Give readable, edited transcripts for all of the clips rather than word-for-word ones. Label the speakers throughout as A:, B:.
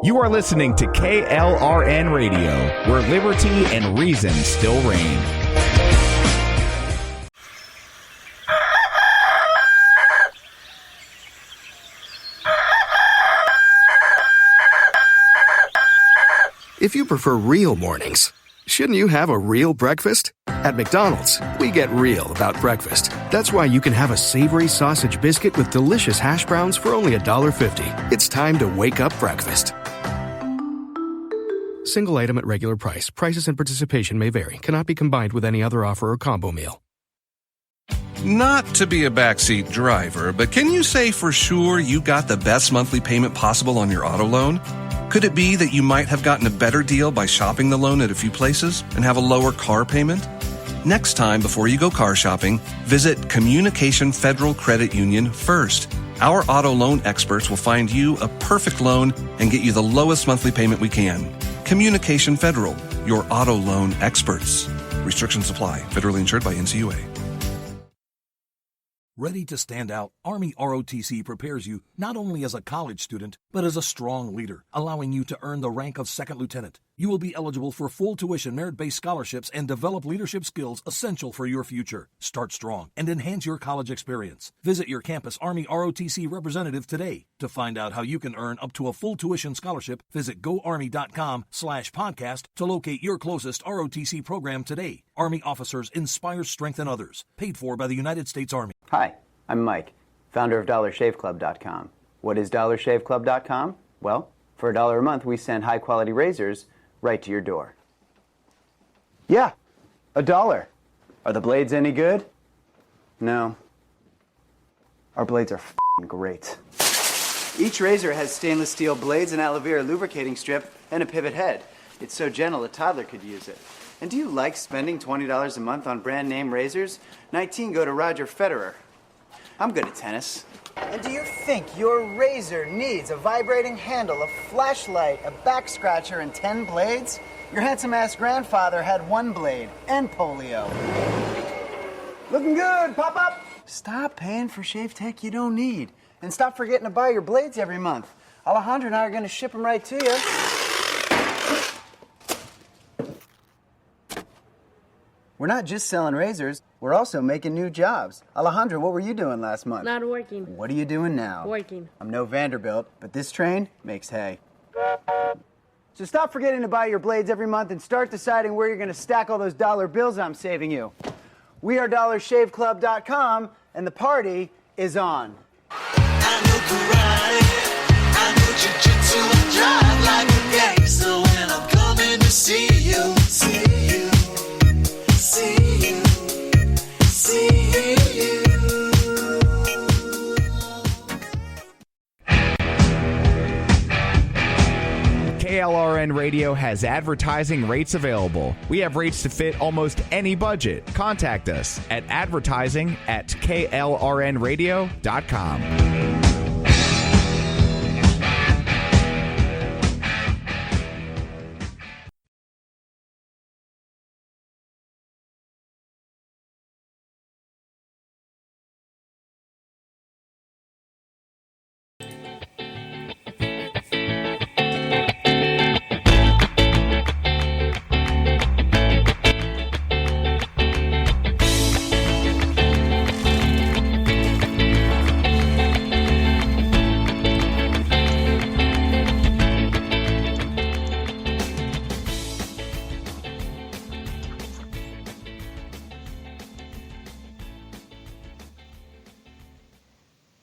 A: You are listening to KLRN Radio, where liberty and reason still reign.
B: If you prefer real mornings, shouldn't you have a real breakfast? At McDonald's, we get real about breakfast. That's why you can have a savory sausage biscuit with delicious hash browns for only $1.50. It's time to wake up breakfast. Single item at regular price. Prices and participation may vary. Cannot be combined with any other offer or combo meal.
C: Not to be a backseat driver, but can you say for sure you got the best monthly payment possible on your auto loan? Could it be that you might have gotten a better deal by shopping the loan at a few places and have a lower car payment? Next time, before you go car shopping, visit Communication Federal Credit Union first. Our auto loan experts will find you a perfect loan and get you the lowest monthly payment we can. Communication Federal, your auto loan experts. Restrictions apply. Federally insured by NCUA.
D: Ready to stand out, Army ROTC prepares you not only as a college student, but as a strong leader, allowing you to earn the rank of second lieutenant. You will be eligible for full tuition merit-based scholarships and develop leadership skills essential for your future. Start strong and enhance your college experience. Visit your campus Army ROTC representative today. To find out how you can earn up to a full tuition scholarship, visit goarmy.com/podcast to locate your closest ROTC program today. Army officers inspire, strengthen others. Paid for by the United States Army.
E: Hi, I'm Mike, founder of DollarShaveClub.com. What is DollarShaveClub.com? Well, for $1 a month, we send high-quality razors right to your door. Yeah, $1. Are the blades any good? No. Our blades are f***ing great. Each razor has stainless steel blades, an aloe vera lubricating strip, and a pivot head. It's so gentle a toddler could use it. And do you like spending $20 a month on brand name razors? 19 go to Roger Federer. I'm good at tennis. And do you think your razor needs a vibrating handle, a flashlight, a back scratcher, and 10 blades? Your handsome-ass grandfather had 1 blade and polio. Looking good, pop-up! Stop paying for shave tech you don't need. And stop forgetting to buy your blades every month. Alejandro and I are going to ship them right to you. We're not just selling razors, we're also making new jobs. Alejandro, what were you doing last month?
F: Not working.
E: What are you doing now?
F: Working.
E: I'm no Vanderbilt, but this train makes hay. So stop forgetting to buy your blades every month and start deciding where you're going to stack all those dollar bills I'm saving you. We are DollarShaveClub.com, and the party is on.
G: I know karate, I know jiu-jitsu, I drive like a gangster when I'm coming to see you, see you.
A: KLRN Radio has advertising rates available. We have rates to fit almost any budget. Contact us at advertising@klrnradio.com.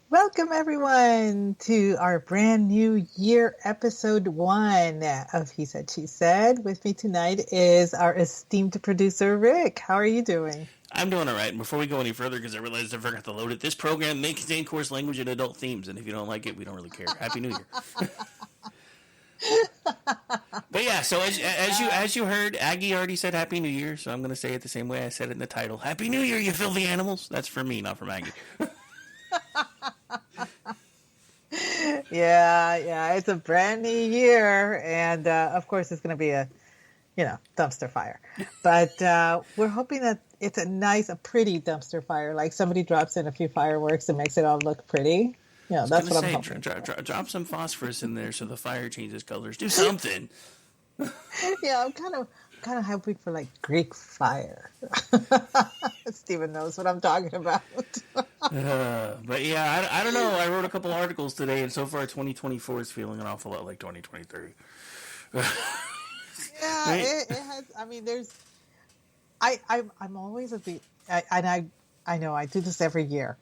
H: Welcome, everyone, to our brand new year, episode 1 of He Said, She Said. With me tonight is our esteemed producer, Rick. How are you doing?
I: I'm doing all right. And before we go any further, because I realized I forgot to load it, this program may contain coarse language and adult themes, and if you don't like it, we don't really care. Happy New Year. But yeah, so as you heard, Aggie already said Happy New Year, so I'm going to say it the same way I said it in the title. Happy New Year, you filthy animals. That's for me, not from Aggie.
H: Yeah, it's a brand new year, and of course it's going to be a, dumpster fire. But we're hoping that it's a pretty dumpster fire, like somebody drops in a few fireworks and makes it all look pretty. Yeah,
I: was
H: that's
I: gonna
H: what I'm
I: say,
H: hoping.
I: drop some phosphorus in there so the fire changes colors. Do something.
H: Yeah, I'm kind of hoping for like Greek fire. Steven knows what I'm talking about.
I: But yeah, I don't know. I wrote a couple articles today, and so far 2024 is feeling an awful lot like 2023.
H: Yeah,
I: Right?
H: it has. I mean, there's. I'm always at the. I know I do this every year,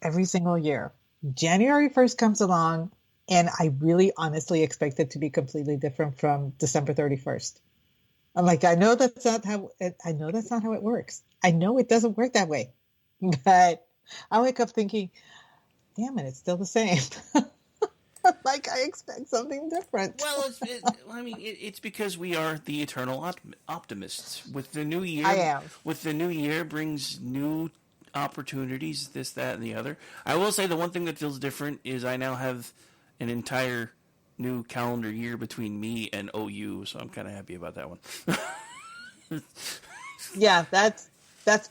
H: every single year. January 1st comes along, and I really honestly expect it to be completely different from December 31st. I'm like, I know that's not how. I know that's not how it works. I know it doesn't work that way, but I wake up thinking, damn it, it's still the same. Like I expect something different.
I: Well, it's because we are the eternal optimists. With the new year,
H: I am.
I: With the new year brings new opportunities, this, that, and the other. I will say the one thing that feels different is I now have an entire new calendar year between me and OU, so I'm kind of happy about that one.
H: Yeah, that's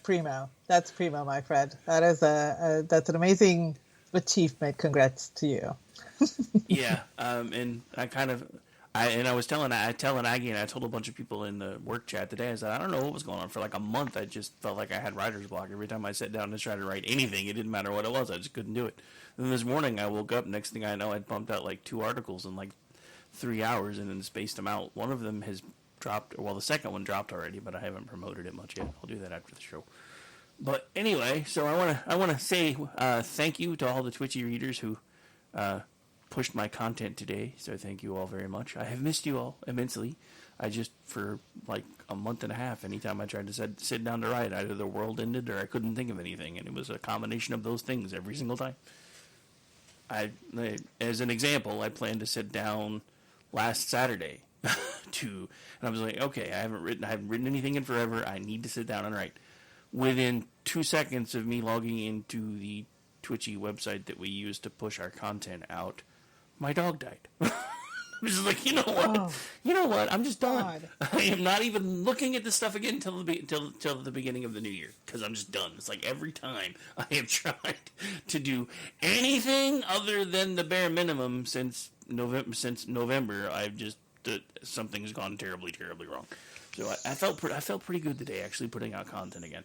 H: primo. That's primo, my friend. That is that's an amazing achievement. Congrats to you.
I: Yeah, and I was telling Aggie, and I told a bunch of people in the work chat today. I said I don't know what was going on for like a month. I just felt like I had writer's block every time I sat down to try to write anything. It didn't matter what it was. I just couldn't do it. And then this morning I woke up. Next thing I know, I'd pumped out like 2 articles in like 3 hours, and then spaced them out. One of them has dropped. Well, the second one dropped already, but I haven't promoted it much yet. I'll do that after the show. But anyway, so I wanna say thank you to all the Twitchy readers who pushed my content today. So thank you all very much. I have missed you all immensely. I just, for like a month and a half, anytime I tried to sit down to write, either the world ended or I couldn't think of anything, and it was a combination of those things every single time. As an example, I planned to sit down last Saturday and I was like, okay, I haven't written anything in forever. I need to sit down and write. Within 2 seconds of me logging into the Twitchy website that we use to push our content out, my dog died. I was just like, you know what?
H: Oh,
I: You know what? I'm just done.
H: God.
I: I am not even looking at this stuff again until the beginning of the new year, because I'm just done. It's like every time I have tried to do anything other than the bare minimum since November, I've just something's gone terribly, terribly wrong. So I felt pretty good today, actually putting out content again.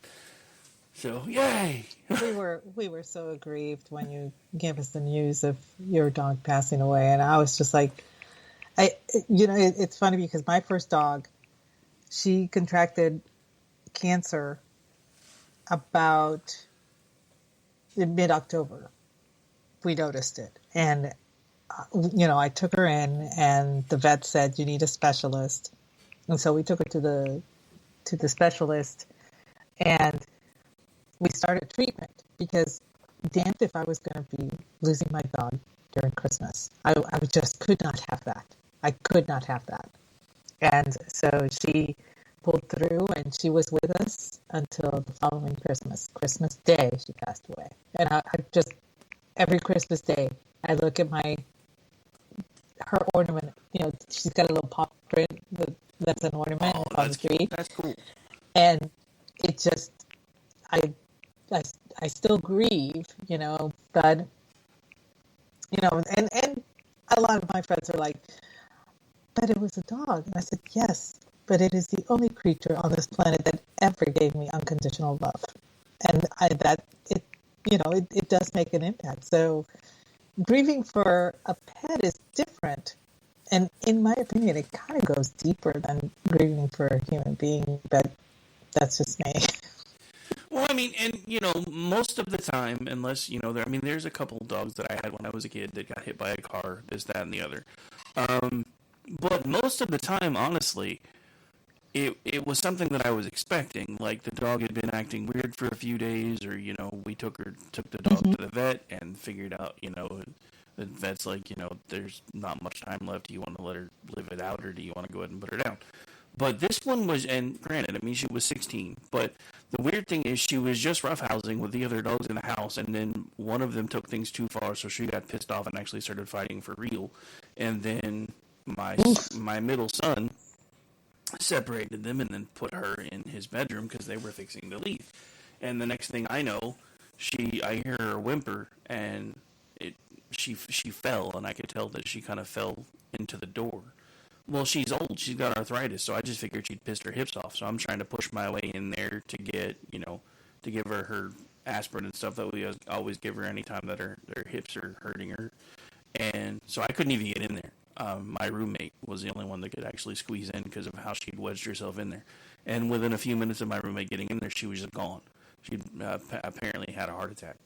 I: So yay!
H: We were so aggrieved when you gave us the news of your dog passing away, and I was just like, it's funny because my first dog, she contracted cancer about in mid-October. We noticed it, and I took her in, and the vet said you need a specialist, and so we took her to the specialist, and we started treatment because damned if I was going to be losing my dog during Christmas. I just could not have that. I could not have that. And so she pulled through, and she was with us until the following Christmas. Christmas Day, she passed away. And I just, every Christmas Day, I look at her ornament. She's got a little paw print that's an ornament on the tree.
I: That's cool.
H: And it just, I still grieve, but, and a lot of my friends are like, but it was a dog. And I said, yes, but it is the only creature on this planet that ever gave me unconditional love. And it does make an impact. So grieving for a pet is different. And in my opinion, it kind of goes deeper than grieving for a human being, but that's just me.
I: Well, I mean, and most of the time, unless there's a couple dogs that I had when I was a kid that got hit by a car, this, that, and the other. But most of the time, honestly, it was something that I was expecting. Like the dog had been acting weird for a few days, or we took the dog to the vet and figured out, the vet's like, there's not much time left. Do you want to let her live it out, or do you want to go ahead and put her down? But this one was, and granted, I mean, she was 16, but the weird thing is she was just roughhousing with the other dogs in the house, and then one of them took things too far, so she got pissed off and actually started fighting for real. And then my middle son separated them and then put her in his bedroom because they were fixing to leave. And the next thing I know, I hear her whimper, and she fell, and I could tell that she kind of fell into the door. Well, she's old. She's got arthritis, so I just figured she'd pissed her hips off. So I'm trying to push my way in there to get, to give her aspirin and stuff that we always give her anytime that her hips are hurting her. And so I couldn't even get in there. My roommate was the only one that could actually squeeze in because of how she'd wedged herself in there. And within a few minutes of my roommate getting in there, she was just gone. She apparently had a heart attack.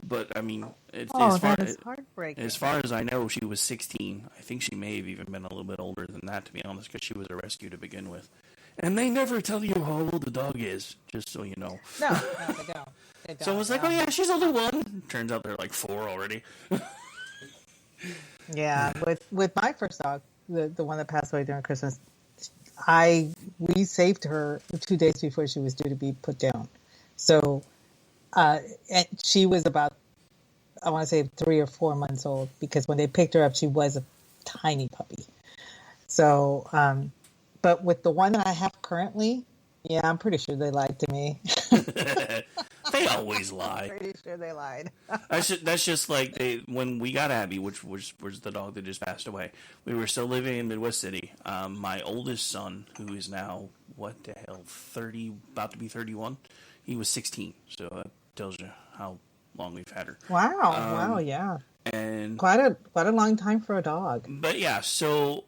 I: But, I mean,
H: that is heartbreaking.
I: As far as I know, she was 16. I think she may have even been a little bit older than that, to be honest, because she was a rescue to begin with. And they never tell you how old the dog is, just so you know.
H: No, they don't.
I: So I was like, oh, yeah, she's only 1. Turns out they're like 4 already.
H: Yeah, with my first dog, the one that passed away during Christmas, we saved her 2 days before she was due to be put down. So and she was about, I want to say 3 or 4 months old, because when they picked her up, she was a tiny puppy. So, but with the one that I have currently, yeah, I'm pretty sure they lied to me.
I: They always lie.
H: I'm pretty sure they lied.
I: That's just like when we got Abby, which was the dog that just passed away. We were still living in Midwest City. My oldest son, who is now, what the hell, 30, about to be 31, he was 16. So that tells you how long we've had her.
H: Wow, yeah.
I: And
H: quite a long time for a dog.
I: But yeah, so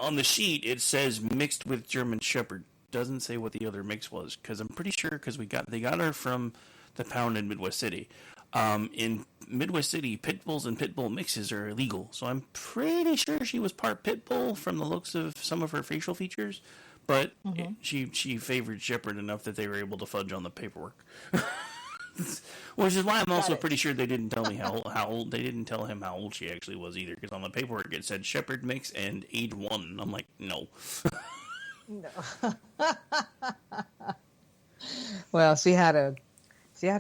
I: on the sheet it says mixed with German Shepherd. Doesn't say what the other mix was, because I'm pretty sure they got her from the pound in Midwest City. In Midwest City, pit bulls and pit bull mixes are illegal, so I'm pretty sure she was part pit bull from the looks of some of her facial features. But she favored Shepherd enough that they were able to fudge on the paperwork. Which is why I'm also pretty sure they didn't tell me how old. They didn't tell him how old she actually was either, because on the paperwork it said Shepherd mix and age 1. I'm like, no.
H: No. Well, she had a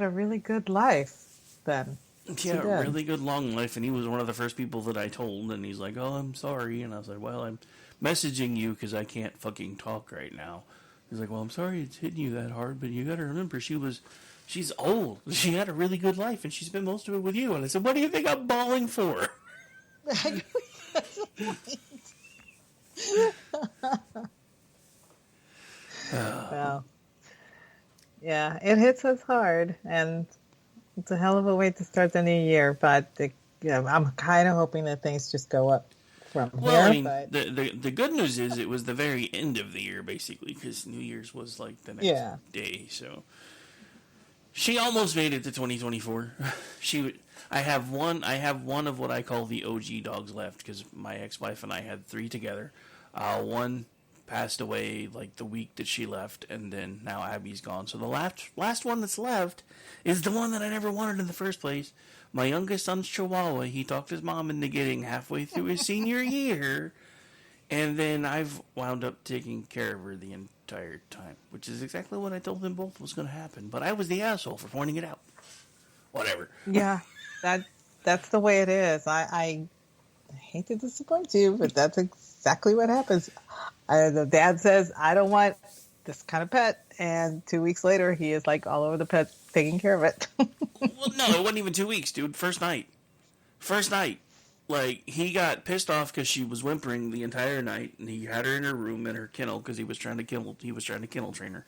H: really good life then.
I: Yeah, a really good long life, and he was one of the first people that I told, and he's like, oh, I'm sorry, and I was like, well, I'm messaging you because I can't fucking talk right now. He's like, well, I'm sorry it's hitting you that hard, but you gotta remember, she's old. She had a really good life, and she spent most of it with you. And I said, what do you think I'm bawling for?
H: That's the point. Well, yeah, it hits us hard, and it's a hell of a way to start the new year. But I'm kind of hoping that things just go up from here.
I: I mean, the good news is it was the very end of the year, basically, because New Year's was like the next day. So she almost made it to 2024. I have one of what I call the OG dogs left, because my ex-wife and I had 3 together. One passed away like the week that she left, and then now Abby's gone. So the last one that's left is the one that I never wanted in the first place. My youngest son's Chihuahua. He talked his mom into getting halfway through his senior year, and then I've wound up taking care of her the entire time, which is exactly what I told them both was going to happen. But I was the asshole for pointing it out. Whatever.
H: Yeah, that's the way it is. I hate to disappoint you, but that's exactly what happens. The dad says, I don't want this kind of pet, and 2 weeks later, he is like all over the pet, taking care of it.
I: Well, no, it wasn't even 2 weeks, dude. First night. Like, he got pissed off because she was whimpering the entire night, and he had her in her room in her kennel because he was trying to kennel train her,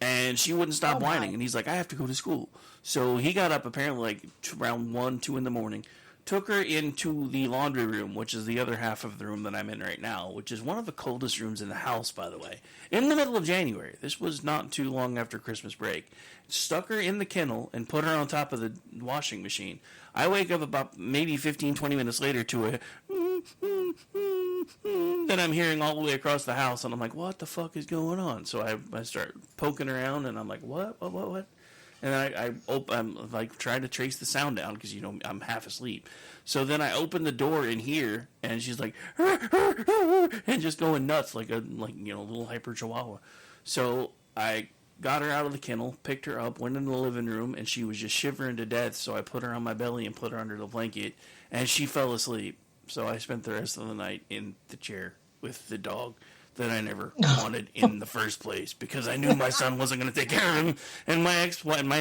I: and she wouldn't stop whining. And he's like, I have to go to school. So he got up apparently like around 1, 2 in the morning. Took her into the laundry room, which is the other half of the room that I'm in right now, which is one of the coldest rooms in the house, by the way. In the middle of January. This was not too long after Christmas break. Stuck her in the kennel and put her on top of the washing machine. I wake up about maybe 15, 20 minutes later to a that I'm hearing all the way across the house, and I'm like, what the fuck is going on? So I start poking around, and I'm like, what? And I'm like trying to trace the sound down because, I'm half asleep. So then I open the door in here, and she's like, and just going nuts like a little hyper chihuahua. So I got her out of the kennel, picked her up, went in the living room, and she was just shivering to death. So I put her on my belly and put her under the blanket, and she fell asleep. So I spent the rest of the night in the chair with the dog. that I never wanted in the first place because I knew my son wasn't going to take care of him. And my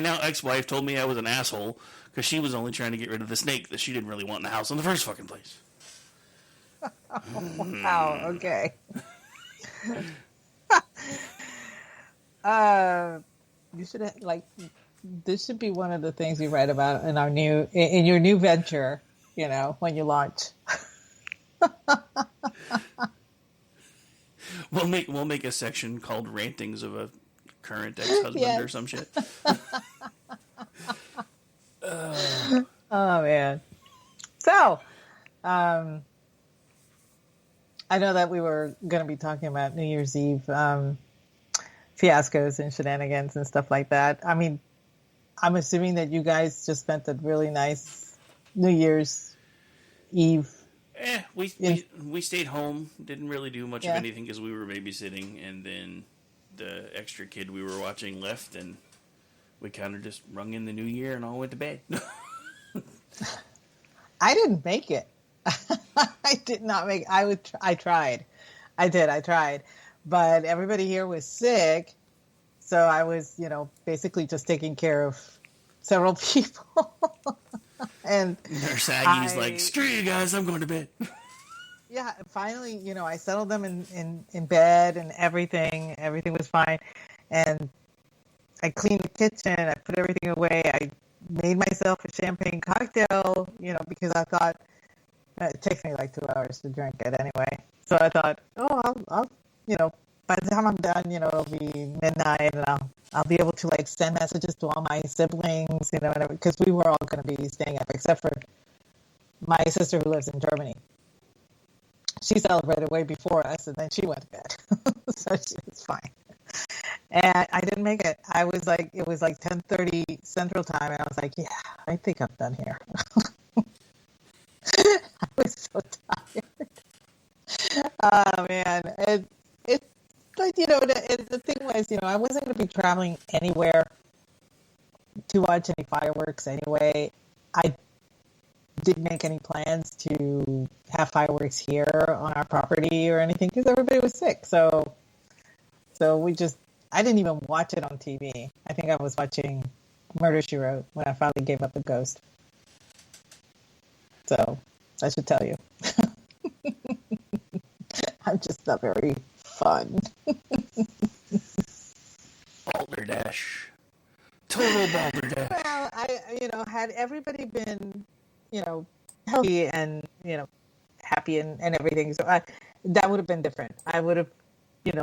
I: now ex-wife told me I was an asshole because she was only trying to get rid of the snake that she didn't really want in the house in the first fucking place.
H: Wow. Okay. You should this should be one of the things you write about in your new venture. When you launch.
I: We'll make a section called rantings of a current ex-husband or some shit.
H: Oh man. So, I know that we were going to be talking about New Year's Eve fiascos and shenanigans and stuff like that. I mean, I'm assuming that you guys just spent a really nice New Year's Eve.
I: We stayed home. Didn't really do much of anything because we were babysitting, and then the extra kid we were watching left, and we kind of just rung in the new year and all went to bed.
H: I didn't make it. I did not make. I tried. I tried, but everybody here was sick, so I was, basically just taking care of several people. And
I: Nurse Aggie's like, screw you guys, I'm going to bed.
H: Yeah, finally, I settled them in bed and everything. Everything was fine. And I cleaned the kitchen. I put everything away. I made myself a champagne cocktail, because I thought it takes me like 2 hours to drink it anyway. So I thought, I'll by the time I'm done, it'll be midnight, and I'll be able to send messages to all my siblings, because we were all going to be staying up, except for my sister who lives in Germany. She celebrated way before us, and then she went to bed, so she was fine. And I didn't make it. It was like 10:30 Central Time, and I was like, yeah, I think I'm done here. I was so tired. Oh man, but the thing was, I wasn't going to be traveling anywhere to watch any fireworks anyway. I didn't make any plans to have fireworks here on our property or anything because everybody was sick. So I didn't even watch it on TV. I think I was watching Murder, She Wrote when I finally gave up the ghost. So I should tell you. I'm just not very fun.
I: Balderdash. Total balderdash.
H: Well, had everybody been, healthy and, happy and everything, so that would have been different. I would have,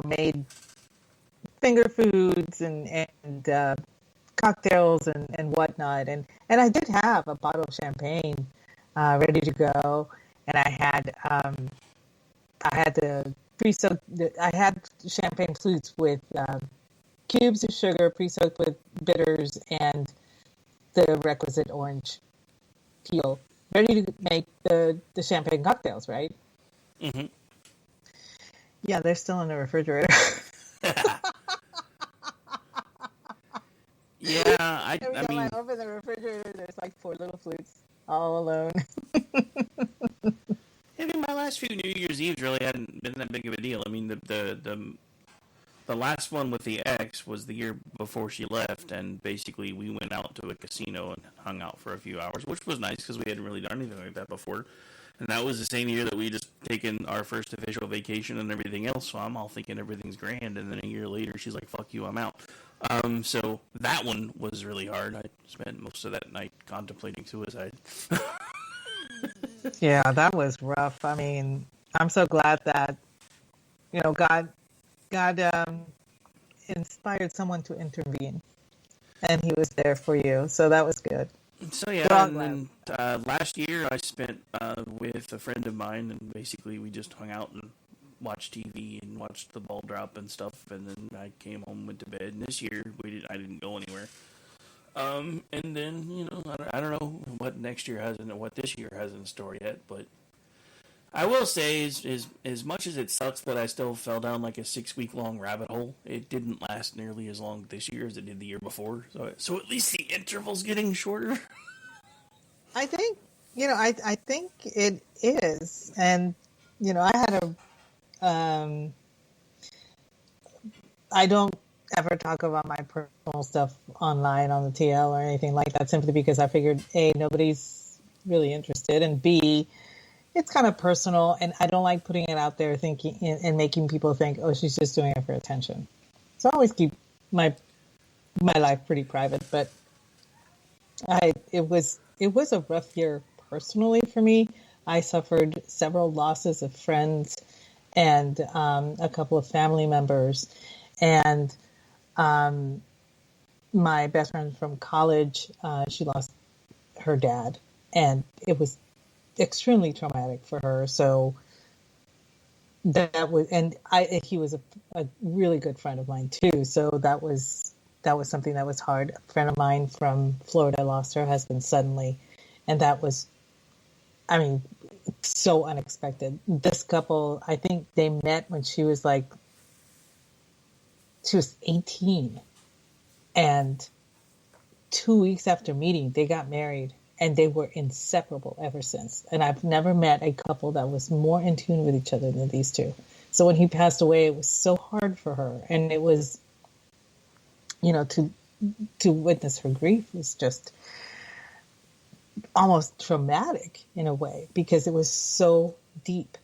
H: made finger foods and cocktails and whatnot. And I did have a bottle of champagne ready to go. And I had champagne flutes with cubes of sugar pre-soaked with bitters and the requisite orange peel, ready to make the champagne cocktails, right?
I: Mm-hmm.
H: Yeah, they're still in the refrigerator.
I: Yeah,
H: Every time I open the refrigerator, there's like 4 little flutes all alone.
I: I mean, my last few New Year's Eves really hadn't been that big of a deal. I mean, the last one with the ex was the year before she left, and basically we went out to a casino and hung out for a few hours, which was nice because we hadn't really done anything like that before. And that was the same year that we just taken our first official vacation and everything else, so I'm all thinking everything's grand, and then a year later she's like, fuck you, I'm out. So that one was really hard. I spent most of that night contemplating suicide.
H: Yeah, that was rough. I mean, I'm so glad that, God inspired someone to intervene, and he was there for you. So that was good.
I: So yeah, and then last year I spent with a friend of mine, and basically we just hung out and watched TV and watched the ball drop and stuff, and then I came home, went to bed. And this year I didn't go anywhere. And then I don't know what next year has and what this year has in store yet, but I will say is as much as it sucks that I still fell down like a 6-week long rabbit hole, it didn't last nearly as long this year as it did the year before. So at least the interval's getting shorter.
H: I think I think it is, and I had I don't ever talk about my personal stuff online on the TL or anything like that, simply because I figured, A, nobody's really interested, and B, it's kind of personal, and I don't like putting it out there thinking and making people think, oh, she's just doing it for attention. So I always keep my life pretty private, but it was a rough year personally for me. I suffered several losses of friends and a couple of family members, and my best friend from college, she lost her dad, and it was extremely traumatic for her. So that was, and he was a really good friend of mine too. So that was something that was hard. A friend of mine from Florida lost her husband suddenly, and that was, I mean, so unexpected. This couple, I think they met when she was 18, and 2 weeks after meeting, they got married, and they were inseparable ever since. And I've never met a couple that was more in tune with each other than these two. So when he passed away, it was so hard for her, and it was, to witness her grief was just almost traumatic in a way, because it was so deep.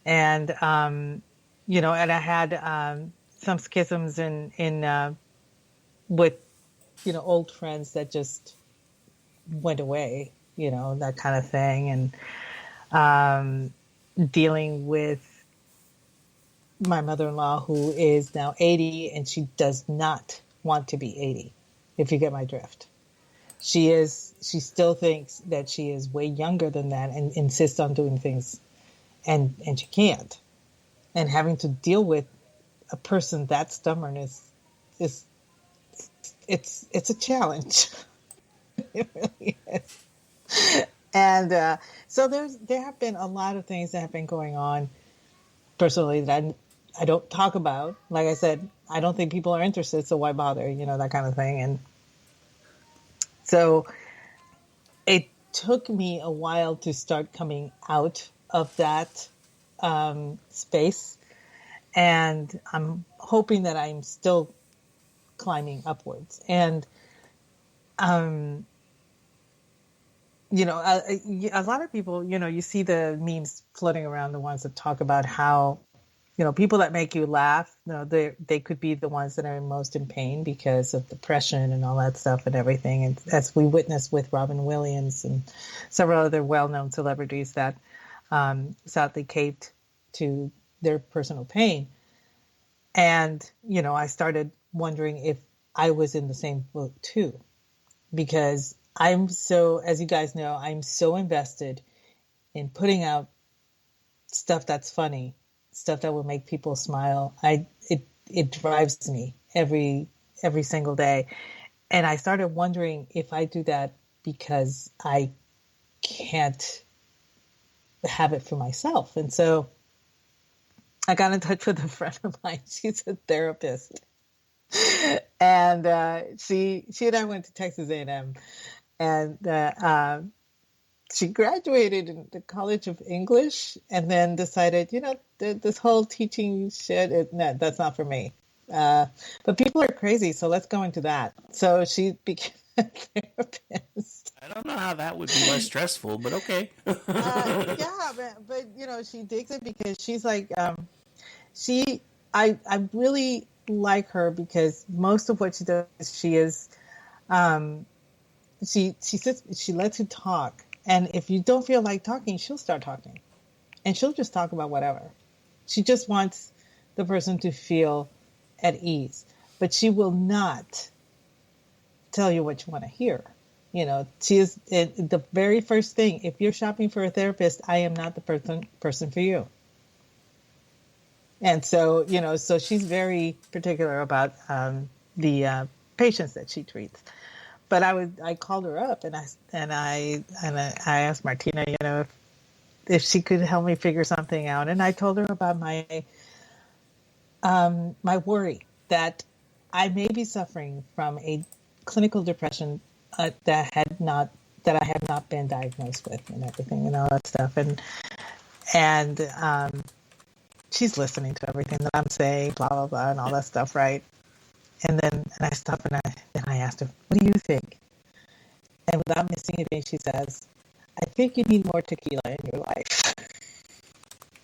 H: And and I had some schisms in with old friends that just went away, that kind of thing, and dealing with my mother-in-law, who is now 80, and she does not want to be 80, if you get my drift. She still thinks that she is way younger than that, and insists on doing things, and she can't. And having to deal with a person that stubborn is it's a challenge. It really is. And so there have been a lot of things that have been going on personally that I don't talk about. Like I said, I don't think people are interested, so why bother? That kind of thing. And so it took me a while to start coming out of that space, and I'm hoping that I'm still climbing upwards. And a lot of people, you see the memes floating around, the ones that talk about how, people that make you laugh, they could be the ones that are most in pain because of depression and all that stuff and everything. And as we witnessed with Robin Williams and several other well-known celebrities that sadly caved to their personal pain. And, I started wondering if I was in the same boat too, because as you guys know, I'm so invested in putting out stuff that's funny, stuff that will make people smile. It drives me every single day. And I started wondering if I do that because I can't have it for myself. And so I got in touch with a friend of mine. She's a therapist. And she and I went to Texas A&M, and she graduated in the College of English, and then decided, this whole teaching shit, that's not for me. But people are crazy, so let's go into that. So she became a therapist.
I: I don't know how that would be less stressful, but okay.
H: Yeah, but she digs it because she's like, I really like her because most of what she does, she sits, she lets you talk, and if you don't feel like talking, she'll start talking, and she'll just talk about whatever. She just wants the person to feel at ease, but she will not tell you what you want to hear. She is the very first thing. If you're shopping for a therapist, I am not the person for you. And so, so she's very particular about the patients that she treats. But I called her up and I asked Martina, if she could help me figure something out. And I told her about my worry that I may be suffering from a clinical depression that I have not been diagnosed with, and everything and all that stuff. And she's listening to everything that I'm saying, blah, blah, blah, and all that stuff, right? And I stop and I asked her, what do you think? And without missing a beat, she says, I think you need more tequila in your life.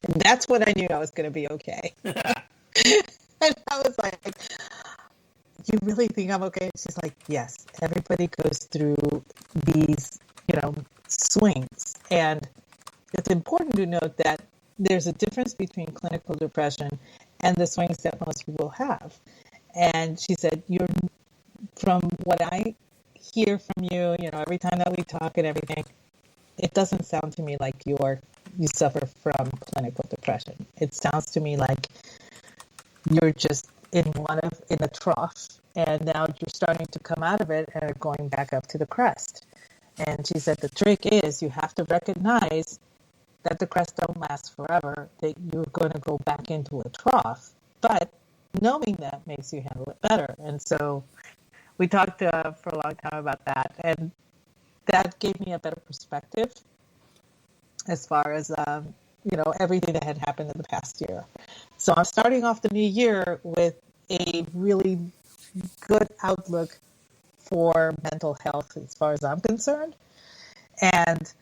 H: And that's when I knew I was going to be okay. And I was like, you really think I'm okay? She's like, yes, everybody goes through these, swings. And it's important to note that there's a difference between clinical depression and the swings that most people have. And she said, from what I hear from you, every time that we talk and everything, it doesn't sound to me like you suffer from clinical depression. It sounds to me like you're just in a trough, and now you're starting to come out of it and are going back up to the crest. And she said the trick is you have to recognize that the crest don't last forever, that you're going to go back into a trough, but knowing that makes you handle it better. And so we talked for a long time about that, and that gave me a better perspective as far as everything that had happened in the past year. So I'm starting off the new year with a really good outlook for mental health as far as I'm concerned. And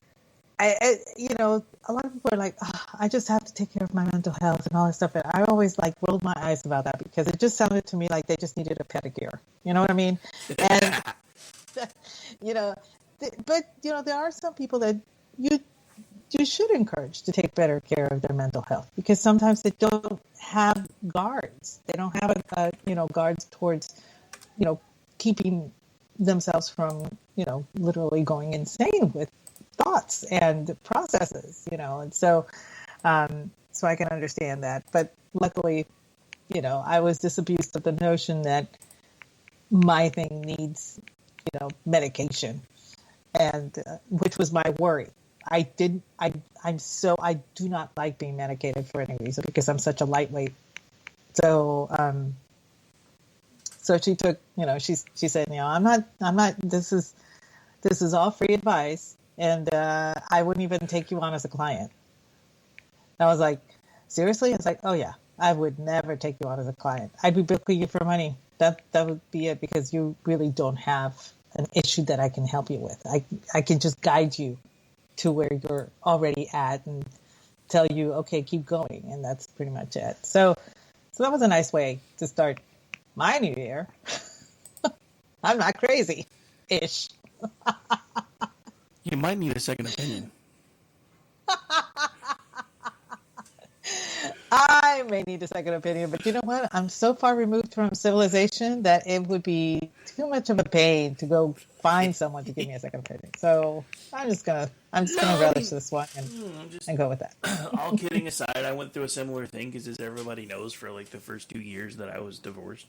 H: I a lot of people are like, I just have to take care of my mental health and all that stuff. And I always rolled my eyes about that because it just sounded to me like they just needed a pedicure. You know what I mean? And, but there are some people that you should encourage to take better care of their mental health because sometimes they don't have guards. They don't have guards towards, keeping themselves from, literally going insane with thoughts and processes, and so I can understand that. But luckily, I was disabused of the notion that my thing needs, medication, and which was my worry. I do not like being medicated for any reason because I'm such a lightweight. So, so she took, she said, I'm not, this is all free advice. And I wouldn't even take you on as a client. And I was like, seriously? I was like, oh yeah, I would never take you on as a client. I'd be booking you for money. That would be it because you really don't have an issue that I can help you with. I can just guide you to where you're already at and tell you, okay, keep going. And that's pretty much it. So that was a nice way to start my new year. I'm not crazy-ish.
I: You might need a second opinion.
H: I may need a second opinion, but you know what? I'm so far removed from civilization that it would be too much of a pain to go find someone to give me a second opinion. So I'm just gonna relish this one and go with that.
I: All kidding aside, I went through a similar thing because, as everybody knows, for the first 2 years that I was divorced,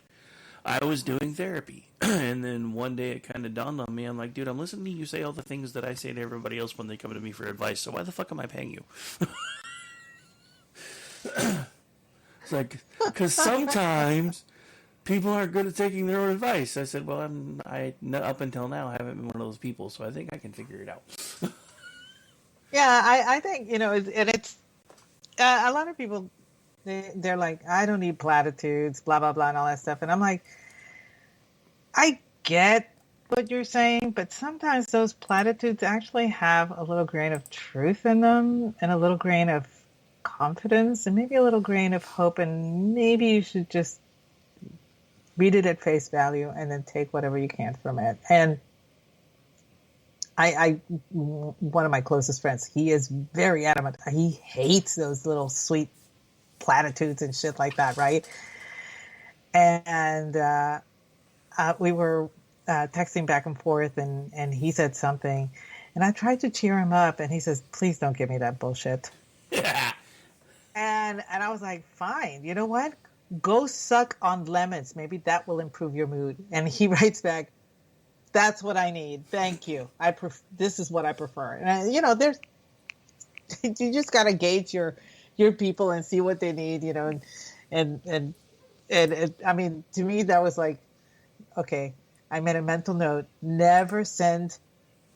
I: I was doing therapy. And then one day it kind of dawned on me. I'm like, dude, I'm listening to you say all the things that I say to everybody else when they come to me for advice. So why the fuck am I paying you? It's like, because sometimes people aren't good at taking their own advice. I said, well, up until now, I haven't been one of those people. So I think I can figure it out.
H: Yeah, I think, it's a lot of people, they're like, I don't need platitudes, blah, blah, blah, and all that stuff. And I'm like, I get what you're saying, but sometimes those platitudes actually have a little grain of truth in them and a little grain of confidence and maybe a little grain of hope. And maybe you should just read it at face value and then take whatever you can from it. And one of my closest friends, he is very adamant. He hates those little sweet platitudes and shit like that, right? And we were texting back and forth, and he said something, and I tried to cheer him up, and he says, "Please don't give me that bullshit." Yeah. And I was like, "Fine, you know what? Go suck on lemons. Maybe that will improve your mood." And he writes back, "That's what I need. Thank you. This is what I prefer." And there's you just gotta gauge your people and see what they need, and I mean, to me, that was like, okay, I made a mental note, never send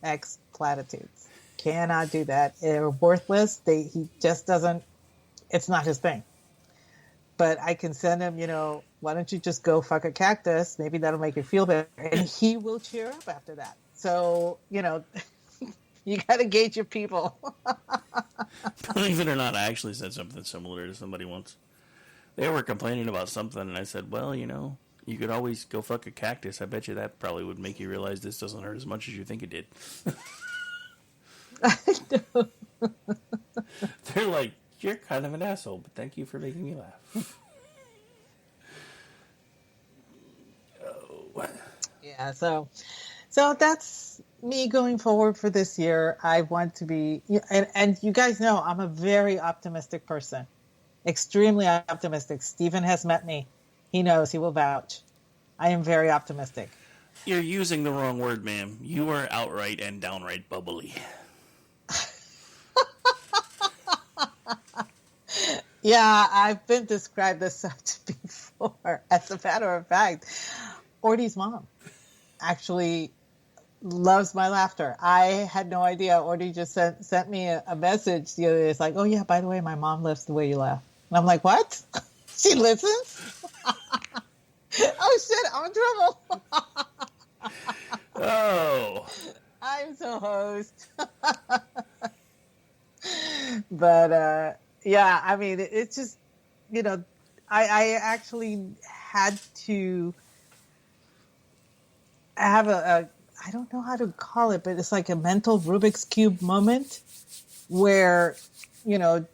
H: X platitudes. Cannot do that. They're worthless. He just doesn't, it's not his thing. but I can send him, why don't you just go fuck a cactus? Maybe that'll make you feel better. And he will cheer up after that. So, you got to gauge your people.
I: Believe it or not, I actually said something similar to somebody once. They were complaining about something, and I said, well, you could always go fuck a cactus. I bet you that probably would make you realize this doesn't hurt as much as you think it did.
H: I know.
I: They're like, you're kind of an asshole, but thank you for making me laugh. Oh.
H: Yeah, so that's me going forward for this year. I want to be, and you guys know I'm a very optimistic person, extremely optimistic. Stephen has met me. He knows, he will vouch. I am very optimistic.
I: You're using the wrong word, ma'am. You are outright and downright bubbly.
H: Yeah, I've been described as such before. As a matter of fact, Orty's mom actually loves my laughter. I had no idea. Orty just sent me a message the other day. It's like, oh yeah, by the way, my mom loves the way you laugh. And I'm like, what? She listens? Oh shit, I'm in trouble.
I: Oh.
H: I'm so host. But yeah, I mean, it's just, I actually had to have I don't know how to call it, but it's like a mental Rubik's Cube moment where, all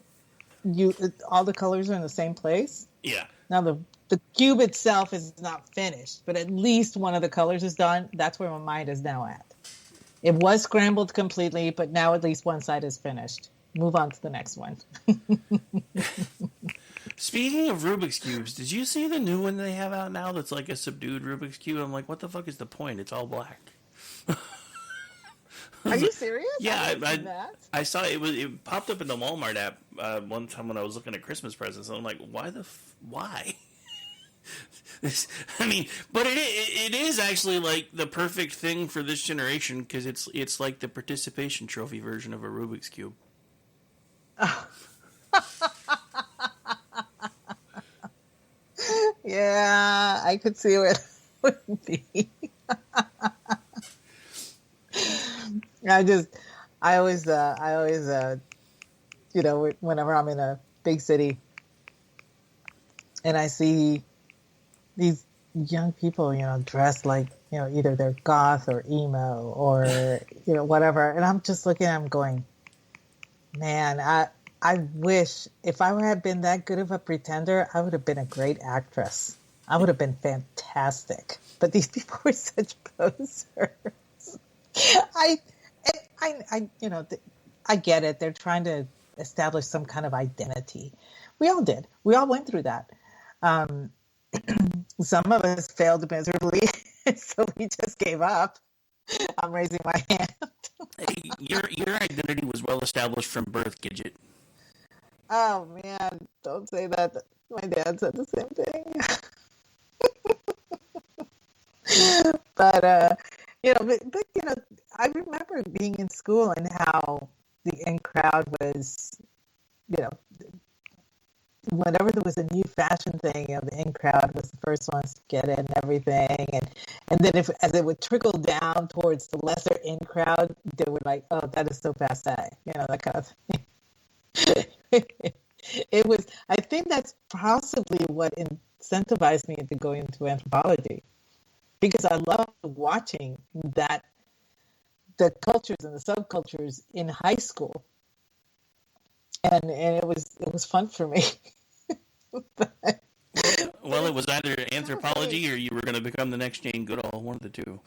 H: the colors are in the same place.
I: Yeah.
H: Now the cube itself is not finished, but at least one of the colors is done. That's where my mind is now at. It was scrambled completely, but now at least one side is finished. Move on to the next one.
I: Speaking of Rubik's Cubes, did you see the new one they have out now that's like a subdued Rubik's Cube? I'm like, what the fuck is the point? It's all black.
H: Are you serious?
I: Yeah, I saw it. It popped up in the Walmart app one time when I was looking at Christmas presents, and I'm like, why? But it is actually like the perfect thing for this generation because it's like the participation trophy version of a Rubik's Cube.
H: Yeah, I could see what it would be. I always, whenever I'm in a big city and I see these young people, dressed like, either they're goth or emo or, whatever. And I'm just looking at them going, man, I wish if I had been that good of a pretender, I would have been a great actress. I would have been fantastic. But these people were such posers. I get it. They're trying to establish some kind of identity. We all did. We all went through that. Some of us failed miserably, so we just gave up. I'm raising my hand.
I: Hey, your identity was well established from birth, Gidget.
H: Oh man, don't say that. My dad said the same thing. But I remember being in school and how the in crowd was, whenever there was a new fashion thing, the in crowd was the first ones to get it and everything, and then as it would trickle down towards the lesser in crowd, they were like, oh, that is so passe, that kind of thing. It was. I think that's possibly what incentivized me into going into anthropology, because I loved watching the cultures and the subcultures in high school, and it was fun for me.
I: Well, it was either anthropology or you were going to become the next Jane Goodall, one of the two.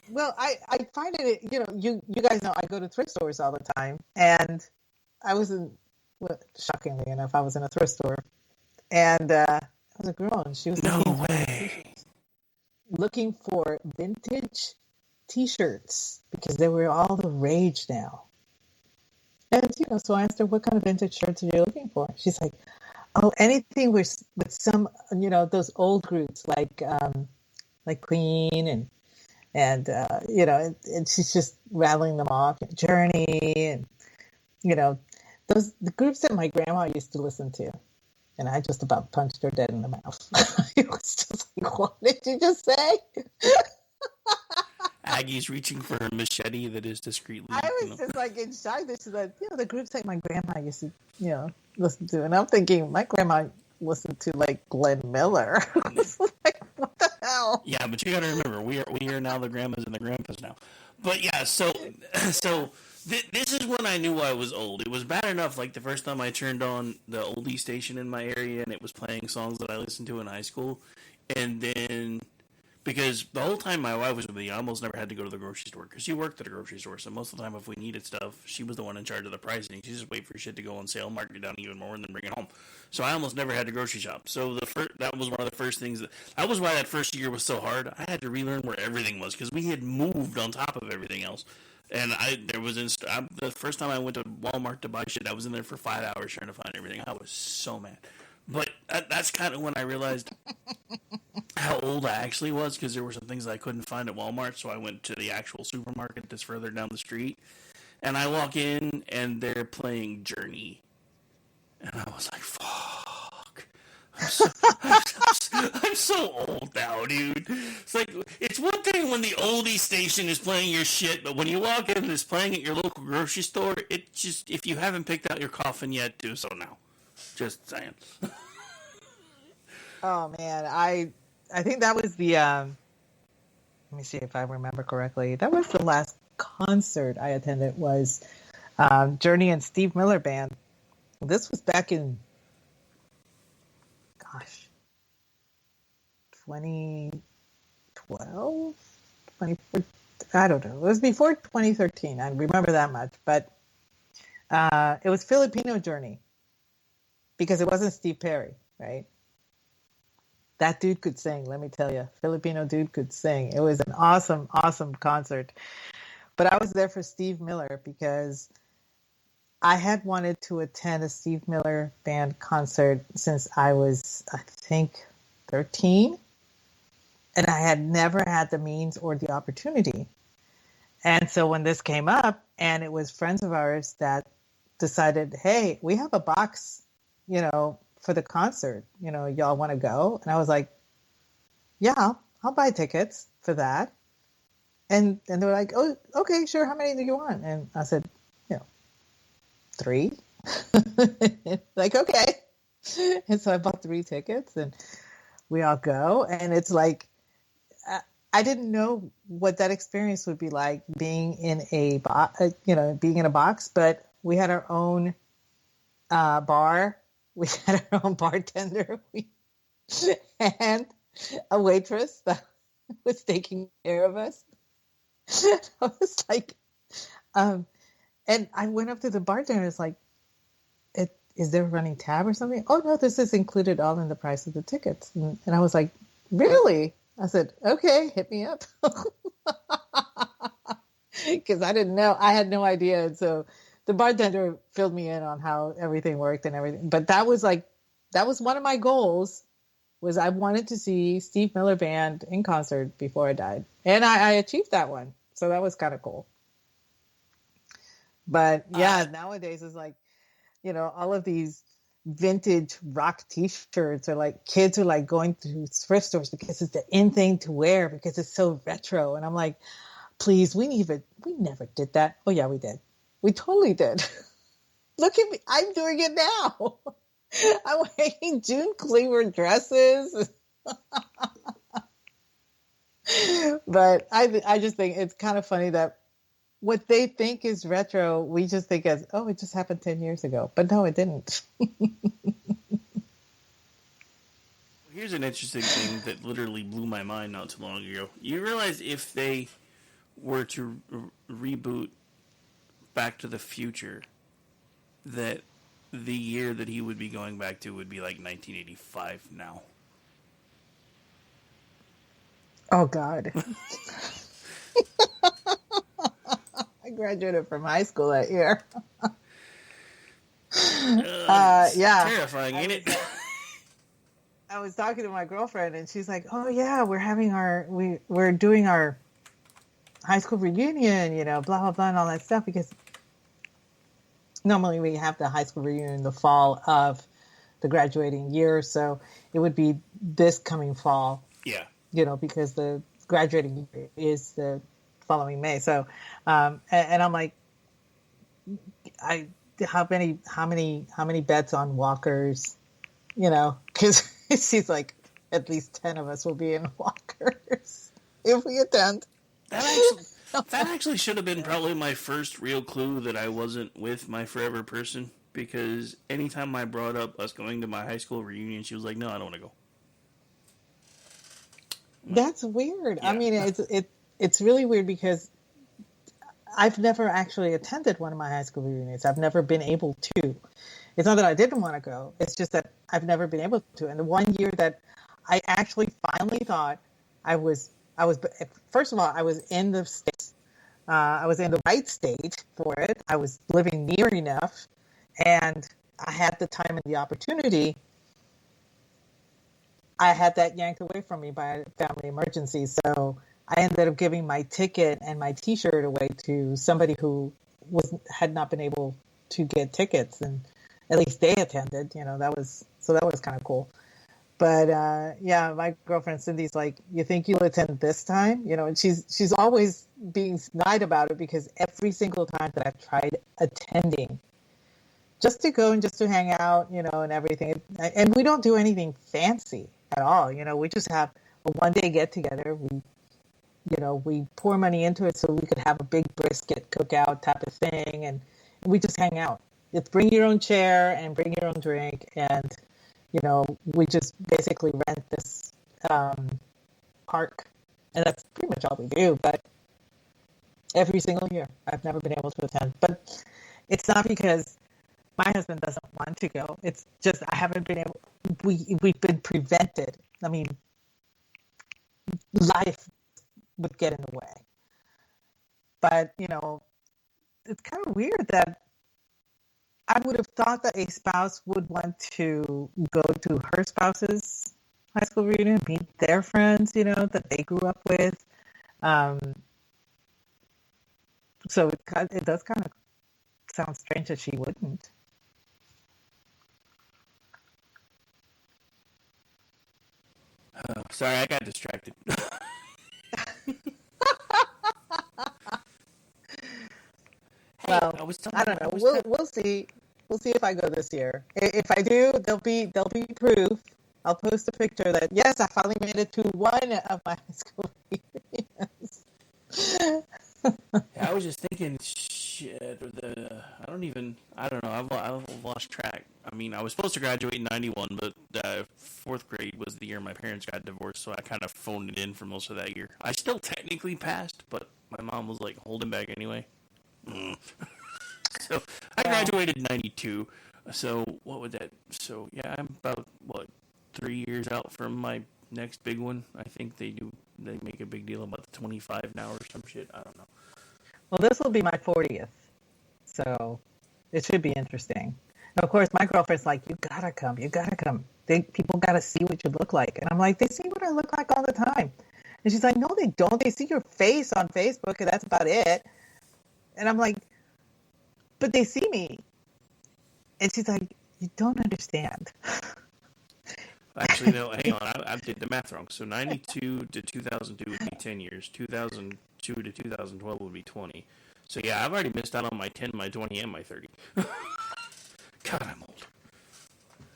H: Well, I find it. You guys know I go to thrift stores all the time, and I was in. Well, shockingly enough, I was in a thrift store, and there was a girl, and she was looking for vintage T-shirts because they were all the rage now. And so I asked her, "What kind of vintage shirts are you looking for?" She's like, "Oh, anything with some, those old groups like Queen and and she's just rattling them off, Journey, and the groups that my grandma used to listen to. And I just about punched her dead in the mouth. It was just like, what did you just say?
I: Aggie's reaching for her machete that is discreetly.
H: I was just like in shock that she's like, the groups like my grandma used to, listen to. And I'm thinking, my grandma listened to like Glenn Miller. It's like, what the hell?
I: Yeah, but you got to remember, we are now the grandmas and the grandpas now. But yeah, so this is when I knew I was old. It was bad enough, like the first time I turned on the oldie station in my area and it was playing songs that I listened to in high school, and then because the whole time my wife was with me, I almost never had to go to the grocery store because she worked at a grocery store. So most of the time, if we needed stuff, she was the one in charge of the pricing. She just wait for shit to go on sale, mark it down even more, and then bring it home. So I almost never had to grocery shop. So that was one of the first things that was why that first year was so hard. I had to relearn where everything was because we had moved on top of everything else. And the first time I went to Walmart to buy shit, I was in there for 5 hours trying to find everything. I was so mad. But that's kind of when I realized how old I actually was, because there were some things that I couldn't find at Walmart, so I went to the actual supermarket that's further down the street. And I walk in, and they're playing Journey. And I was like, fuck. I'm so old now, dude. It's like, it's one thing when the oldie station is playing your shit, but when you walk in and it's playing at your local grocery store, it just, if you haven't picked out your coffin yet, do so now. Just saying.
H: Oh man, I think that was the let me see if I remember correctly. That was the last concert I attended, was Journey and Steve Miller Band. This was back in 2012, I don't know. It was before 2013. I remember that much, but it was Filipino Journey, because it wasn't Steve Perry, right? That dude could sing, let me tell you. Filipino dude could sing. It was an awesome, awesome concert. But I was there for Steve Miller because I had wanted to attend a Steve Miller Band concert since I was, I think, 13. And I had never had the means or the opportunity. And so when this came up, and it was friends of ours that decided, hey, we have a box, for the concert, y'all want to go? And I was like, yeah, I'll buy tickets for that. And they were like, oh, okay, sure. How many do you want? And I said, 3. Like, okay. And so I bought 3 tickets and we all go. And it's like, I didn't know what that experience would be like, being in a box, but we had our own bar. We had our own bartender and a waitress that was taking care of us. I was like, and I went up to the bartender. It's like, is there a running tab or something? Oh no, this is included all in the price of the tickets. And I was like, really? I said, okay, hit me up. Because I didn't know. I had no idea. And so the bartender filled me in on how everything worked and everything. But that was one of my goals, was I wanted to see Steve Miller Band in concert before I died. And I achieved that one. So that was kind of cool. But yeah, nowadays it's like, all of these vintage rock t-shirts, or like kids are like going through thrift stores because it's the in thing to wear because it's so retro. And I'm like, please, we never did that. Oh yeah, we did. We totally did. Look at me. I'm doing it now. I'm wearing June Cleaver dresses. But I just think it's kind of funny that what they think is retro, we just think as, oh, it just happened 10 years ago. But no, it didn't.
I: Here's an interesting thing that literally blew my mind not too long ago. You realize if they were to reboot Back to the Future, that the year that he would be going back to would be like 1985 now.
H: Oh, God. I graduated from high school that year. Yeah.
I: Terrifying, ain't it?
H: I was talking to my girlfriend and she's like, oh yeah, we're doing our high school reunion, blah, blah, blah, and all that stuff, because normally we have the high school reunion in the fall of the graduating year. So it would be this coming fall,
I: Yeah.
H: because the graduating year is the following May. So, and I'm like, how many bets on walkers, because she's like, at least 10 of us will be in walkers if we attend.
I: That actually should have been probably my first real clue that I wasn't with my forever person, because anytime I brought up us going to my high school reunion, she was like, no, I don't want to go.
H: That's weird.
I: Yeah.
H: I mean, it's really weird because I've never actually attended one of my high school reunions. I've never been able to. It's not that I didn't want to go. It's just that I've never been able to. And the one year that I actually finally thought I was first of all, I was in the States. I was in the right state for it. I was living near enough, and I had the time and the opportunity. I had that yanked away from me by a family emergency. So I ended up giving my ticket and my T-shirt away to somebody who had not been able to get tickets, and at least they attended. That was kind of cool. But yeah, my girlfriend Cindy's like, you think you'll attend this time? And she's always being snide about it, because every single time that I've tried attending, just to go and just to hang out, and everything, and we don't do anything fancy at all. We just have a one-day get-together. We pour money into it so we could have a big brisket cookout type of thing, and we just hang out. It's bring your own chair and bring your own drink, and we just basically rent this park, and that's pretty much all we do. But every single year, I've never been able to attend. But it's not because my husband doesn't want to go. It's just I haven't been able. We've been prevented. I mean, life would get in the way. But it's kind of weird that I would have thought that a spouse would want to go to her spouse's high school reunion, meet their friends, that they grew up with. So it does kind of sound strange that she wouldn't.
I: Sorry, I got distracted.
H: Well, I don't know. We'll see. We'll see if I go this year. If I do, there'll be proof. I'll post a picture that yes, I finally made it to one of my high school reunions.
I: I was just thinking, shit. I don't know. I've lost track. I mean, I was supposed to graduate in '91, but fourth grade was the year my parents got divorced, so I kind of phoned it in for most of that year. I still technically passed, but my mom was like holding back anyway. So I graduated in '92. So what would that? So yeah, I'm about 3 years out from my next big one. I think they make a big deal about the 25 now or some shit. I don't know.
H: Well, this will be my 40th, so it should be interesting. And of course, my girlfriend's like, "You gotta come. You gotta come. People gotta see what you look like." And I'm like, "They see what I look like all the time." And she's like, "No, they don't. They see your face on Facebook, and that's about it." And I'm like, "But they see me." And she's like, "You don't understand."
I: Actually, no, hang on. I did the math wrong. So 92 to 2002 would be 10 years. 2002 to 2012 would be 20. So yeah, I've already missed out on my 10, my 20, and my 30. God, I'm old.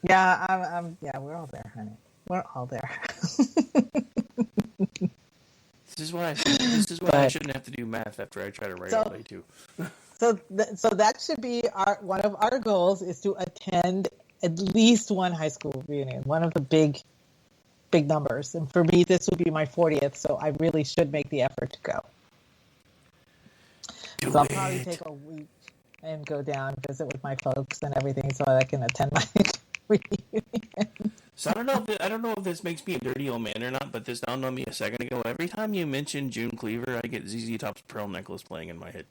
H: Yeah, yeah, we're all there, honey. We're all there.
I: This is why I shouldn't have to do math after I try to write all day too.
H: So that should be one of our goals, is to attend at least one high school reunion, one of the big numbers. And for me, this will be my 40th, so I really should make the effort to go. So I'll probably take a week and go down, visit with my folks and everything, so I can attend my reunion.
I: So I don't know if this makes me a dirty old man or not, but this dawned on me a second ago. Every time you mention June Cleaver, I get ZZ Top's Pearl Necklace playing in my head.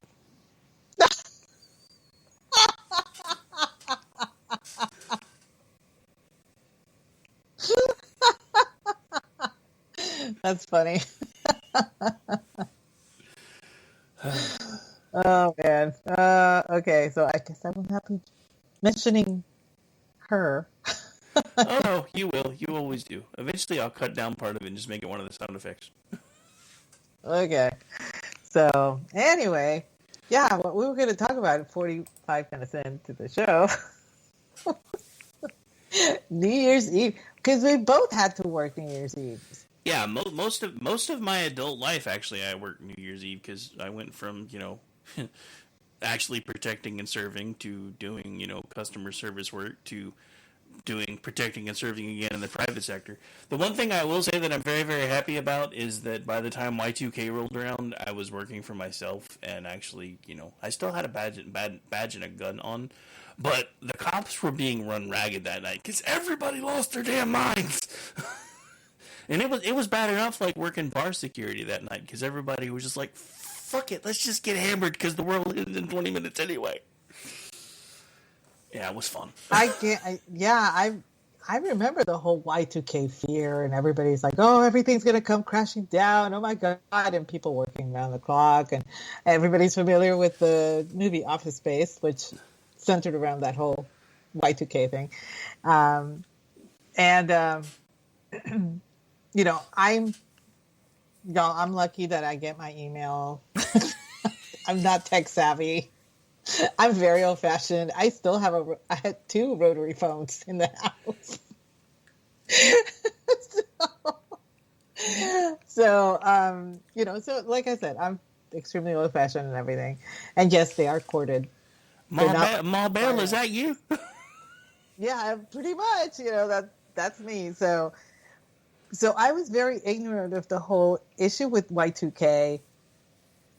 H: That's funny. Oh man. Okay, so I guess I will not be mentioning her.
I: Oh no, you will. You always do. Eventually, I'll cut down part of it and just make it one of the sound effects.
H: Okay. So anyway, yeah, what we were going to talk about 45 minutes into the show, New Year's Eve, because we both had to work New Year's Eve.
I: Yeah, most of my adult life, actually, I worked New Year's Eve because I went from actually protecting and serving to doing customer service work to doing protecting and serving again in the private sector. The one thing I will say that I'm very, very happy about is that by the time Y2K rolled around, I was working for myself, and actually, I still had a badge and a gun on, but the cops were being run ragged that night because everybody lost their damn minds. And it was bad enough, like, working bar security that night, because everybody was just like, fuck it, let's just get hammered, because the world ends in 20 minutes anyway. Yeah, it was fun.
H: I remember the whole Y2K fear, and everybody's like, oh, everything's going to come crashing down, oh my God, and people working around the clock, and everybody's familiar with the movie Office Space, which centered around that whole Y2K thing. I'm lucky that I get my email. I'm not tech savvy. I'm very old fashioned. I still have I had 2 rotary phones in the house. so like I said, I'm extremely old fashioned and everything. And yes, they are corded.
I: Ma Bell, is that you?
H: Yeah, pretty much. That's me. So I was very ignorant of the whole issue with Y2K.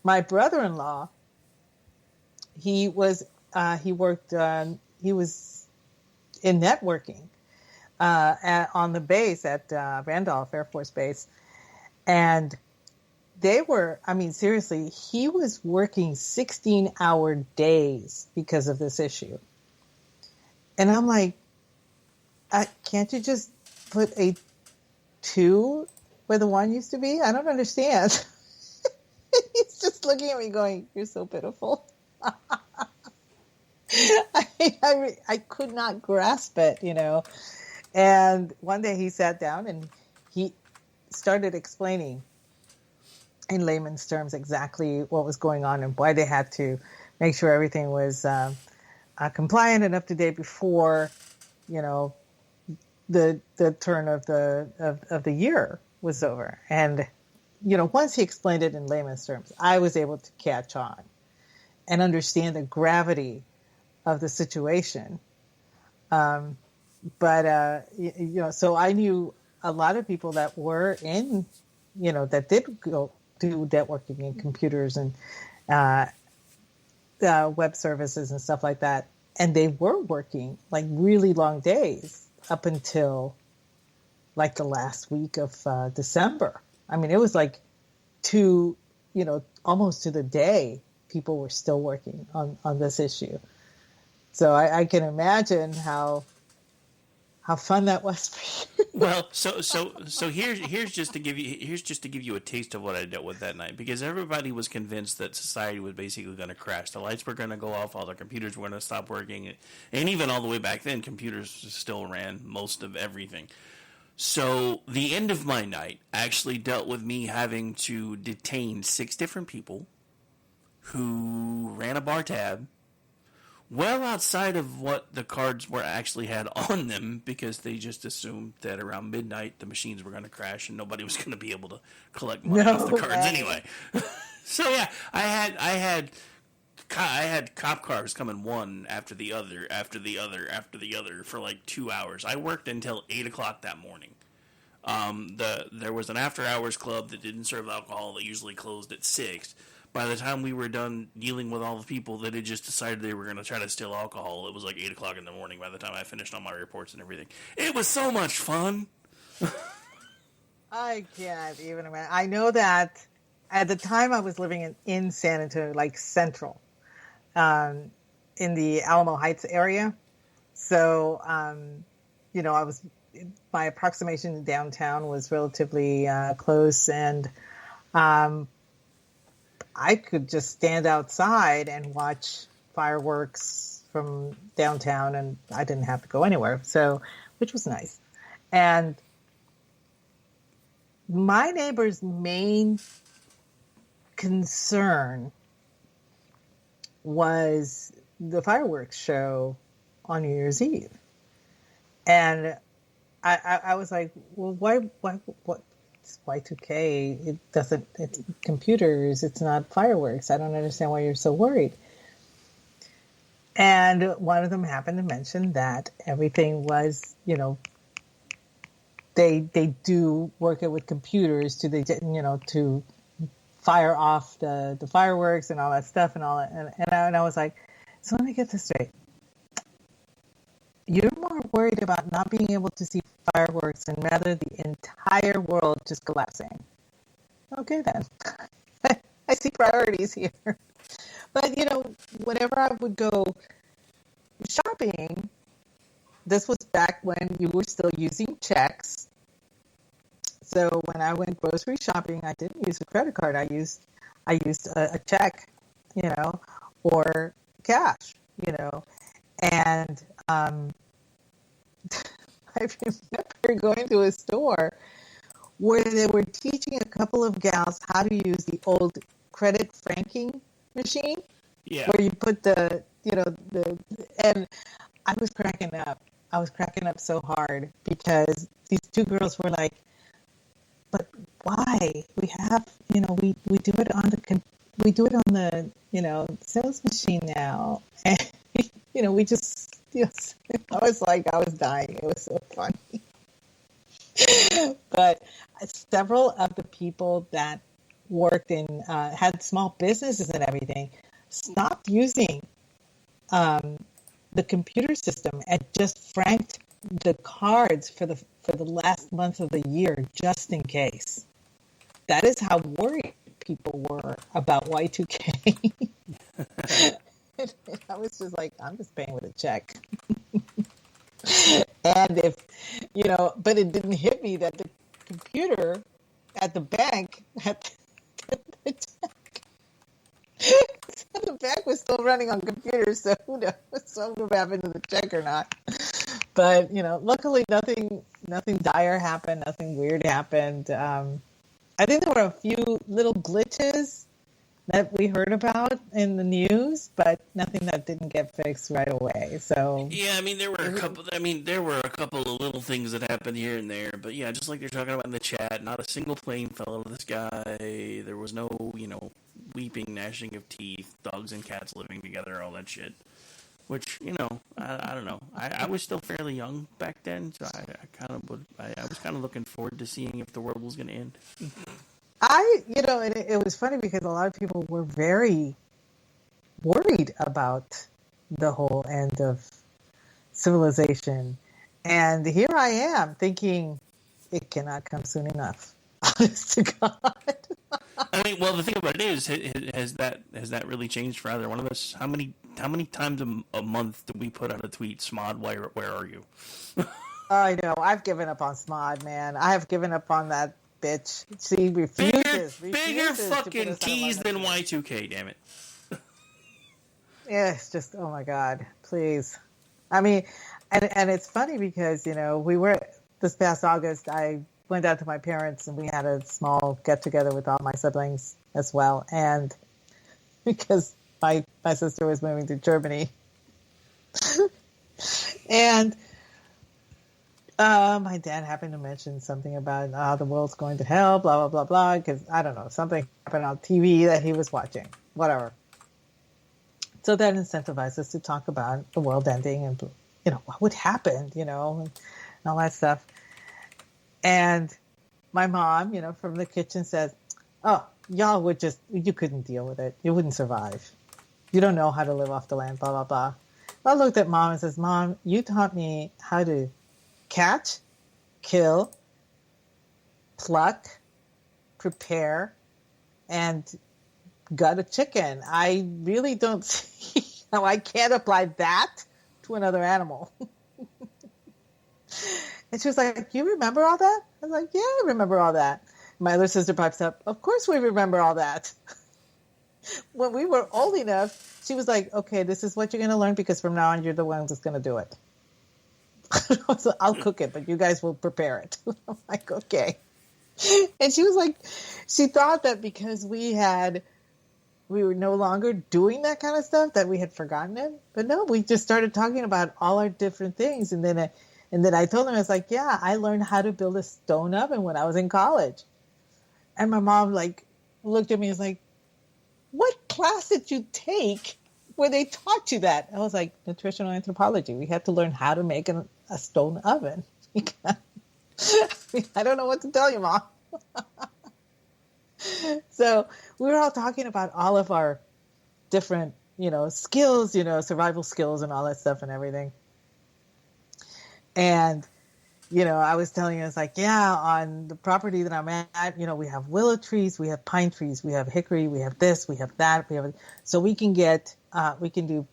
H: My brother-in-law, he was in networking on the base at Randolph Air Force Base, and seriously, he was working 16-hour days because of this issue. And I'm like, can't you just put a 2 where the 1 used to be? I don't understand. He's just looking at me going, you're so pitiful. I could not grasp it, And one day he sat down and he started explaining in layman's terms exactly what was going on and why they had to make sure everything was compliant and up to date before, the turn of the year was over. And once he explained it in layman's terms, I was able to catch on and understand the gravity of the situation. So I knew a lot of people that were in, that did go do networking and computers and web services and stuff like that. And they were working like really long days up until like the last week of December. I mean, it was like almost to the day, people were still working on this issue. So I can imagine how fun that was for you.
I: Well, so here's just to give you a taste of what I dealt with that night, because everybody was convinced that society was basically going to crash. The lights were going to go off, all the computers were going to stop working, and even all the way back then, computers still ran most of everything. So the end of my night actually dealt with me having to detain 6 different people who ran a bar tab well outside of what the cards were actually had on them, because they just assumed that around midnight the machines were going to crash and nobody was going to be able to collect money off the cards anyway. So yeah, I had cop cars coming one after the other for like 2 hours. I worked until 8 o'clock that morning. There was an after hours club that didn't serve alcohol. They usually closed at 6. By the time we were done dealing with all the people that had just decided they were going to try to steal alcohol, it was like 8 o'clock in the morning by the time I finished all my reports and everything. It was so much fun.
H: I can't even imagine. I know that at the time I was living in San Antonio, like central, in the Alamo Heights area. So, my approximation to downtown was relatively close, and I could just stand outside and watch fireworks from downtown, and I didn't have to go anywhere. So which was nice. And my neighbor's main concern was the fireworks show on New Year's Eve. And I was like, well, what? It's Y2K. It's computers. It's not fireworks. I don't understand why you're so worried. And one of them happened to mention that everything was, they do work it with computers to fire off the fireworks and all that stuff and all that. And I was like, so let me get this straight. You're more worried about not being able to see fireworks and rather the entire world just collapsing. Okay, then. I see priorities here. But, whenever I would go shopping, this was back when you were still using checks. So when I went grocery shopping, I didn't use a credit card. I used a check, or cash, And I remember going to a store where they were teaching a couple of gals how to use the old credit franking machine.
I: Yeah.
H: Where you put and I was cracking up. I was cracking up so hard because these two girls were like, but why? We have, we do it on the sales machine now. And, we just, I was dying. It was so funny. But several of the people that worked had small businesses and everything, stopped using the computer system and just franked the cards for the last month of the year just in case. That is how worried people were about Y2K. I was just like, I'm just paying with a check. And if, but it didn't hit me that the computer at the bank had the check. So the bank was still running on computers, so who knows what would happen to the check or not. But, luckily nothing dire happened, nothing weird happened. I think there were a few little glitches that we heard about in the news, but nothing that didn't get fixed right away. So
I: yeah, there were a couple. There were a couple of little things that happened here and there, but yeah, just like you're talking about in the chat, not a single plane fell out of the sky. There was no, weeping, gnashing of teeth, dogs and cats living together, all that shit. Which, I don't know. I was still fairly young back then, so I was kind of looking forward to seeing if the world was going to end.
H: And it was funny because a lot of people were very worried about the whole end of civilization. And here I am thinking it cannot come soon enough. Honest to God.
I: Well, the thing about it is, has that really changed for either one of us? How many times a month do we put out a tweet, Smod, where are you?
H: I know. I've given up on Smod, man. I have given up on that bitch. She refuses.
I: Bigger fucking tease than Y2K, damn it.
H: Yeah, it's just, oh my God, please. And it's funny because, we were, this past August, I went out to my parents and we had a small get together with all my siblings as well. And because my sister was moving to Germany. And my dad happened to mention something about how the world's going to hell, blah, blah, blah, blah, because, I don't know, something happened on TV that he was watching, whatever. So that incentivized us to talk about the world ending and, what would happen, and all that stuff. And my mom, from the kitchen says, oh, y'all you couldn't deal with it. You wouldn't survive. You don't know how to live off the land, blah, blah, blah. I looked at Mom and says, Mom, you taught me how to catch, kill, pluck, prepare, and gut a chicken. I really don't see how I can't apply that to another animal. And she was like, you remember all that? I was like, yeah, I remember all that. My other sister pipes up, of course we remember all that. When we were old enough, she was like, okay, this is what you're going to learn because from now on you're the one that's going to do it. So I'll cook it, but you guys will prepare it. I'm like, okay. And she was like, she thought that because we were no longer doing that kind of stuff that we had forgotten it. But no, we just started talking about all our different things. And then I told him, I was like, yeah, I learned how to build a stone oven when I was in college. And my mom like looked at me and was like, what class did you take where they taught you that? I was like, nutritional anthropology. We had to learn how to make a stone oven. I don't know what to tell you, Mom. So we were all talking about all of our different, skills, survival skills and all that stuff and everything. And, I was telling you, it's like, yeah, on the property that I'm at, we have willow trees, we have pine trees, we have hickory, we have this, we have that, so we can do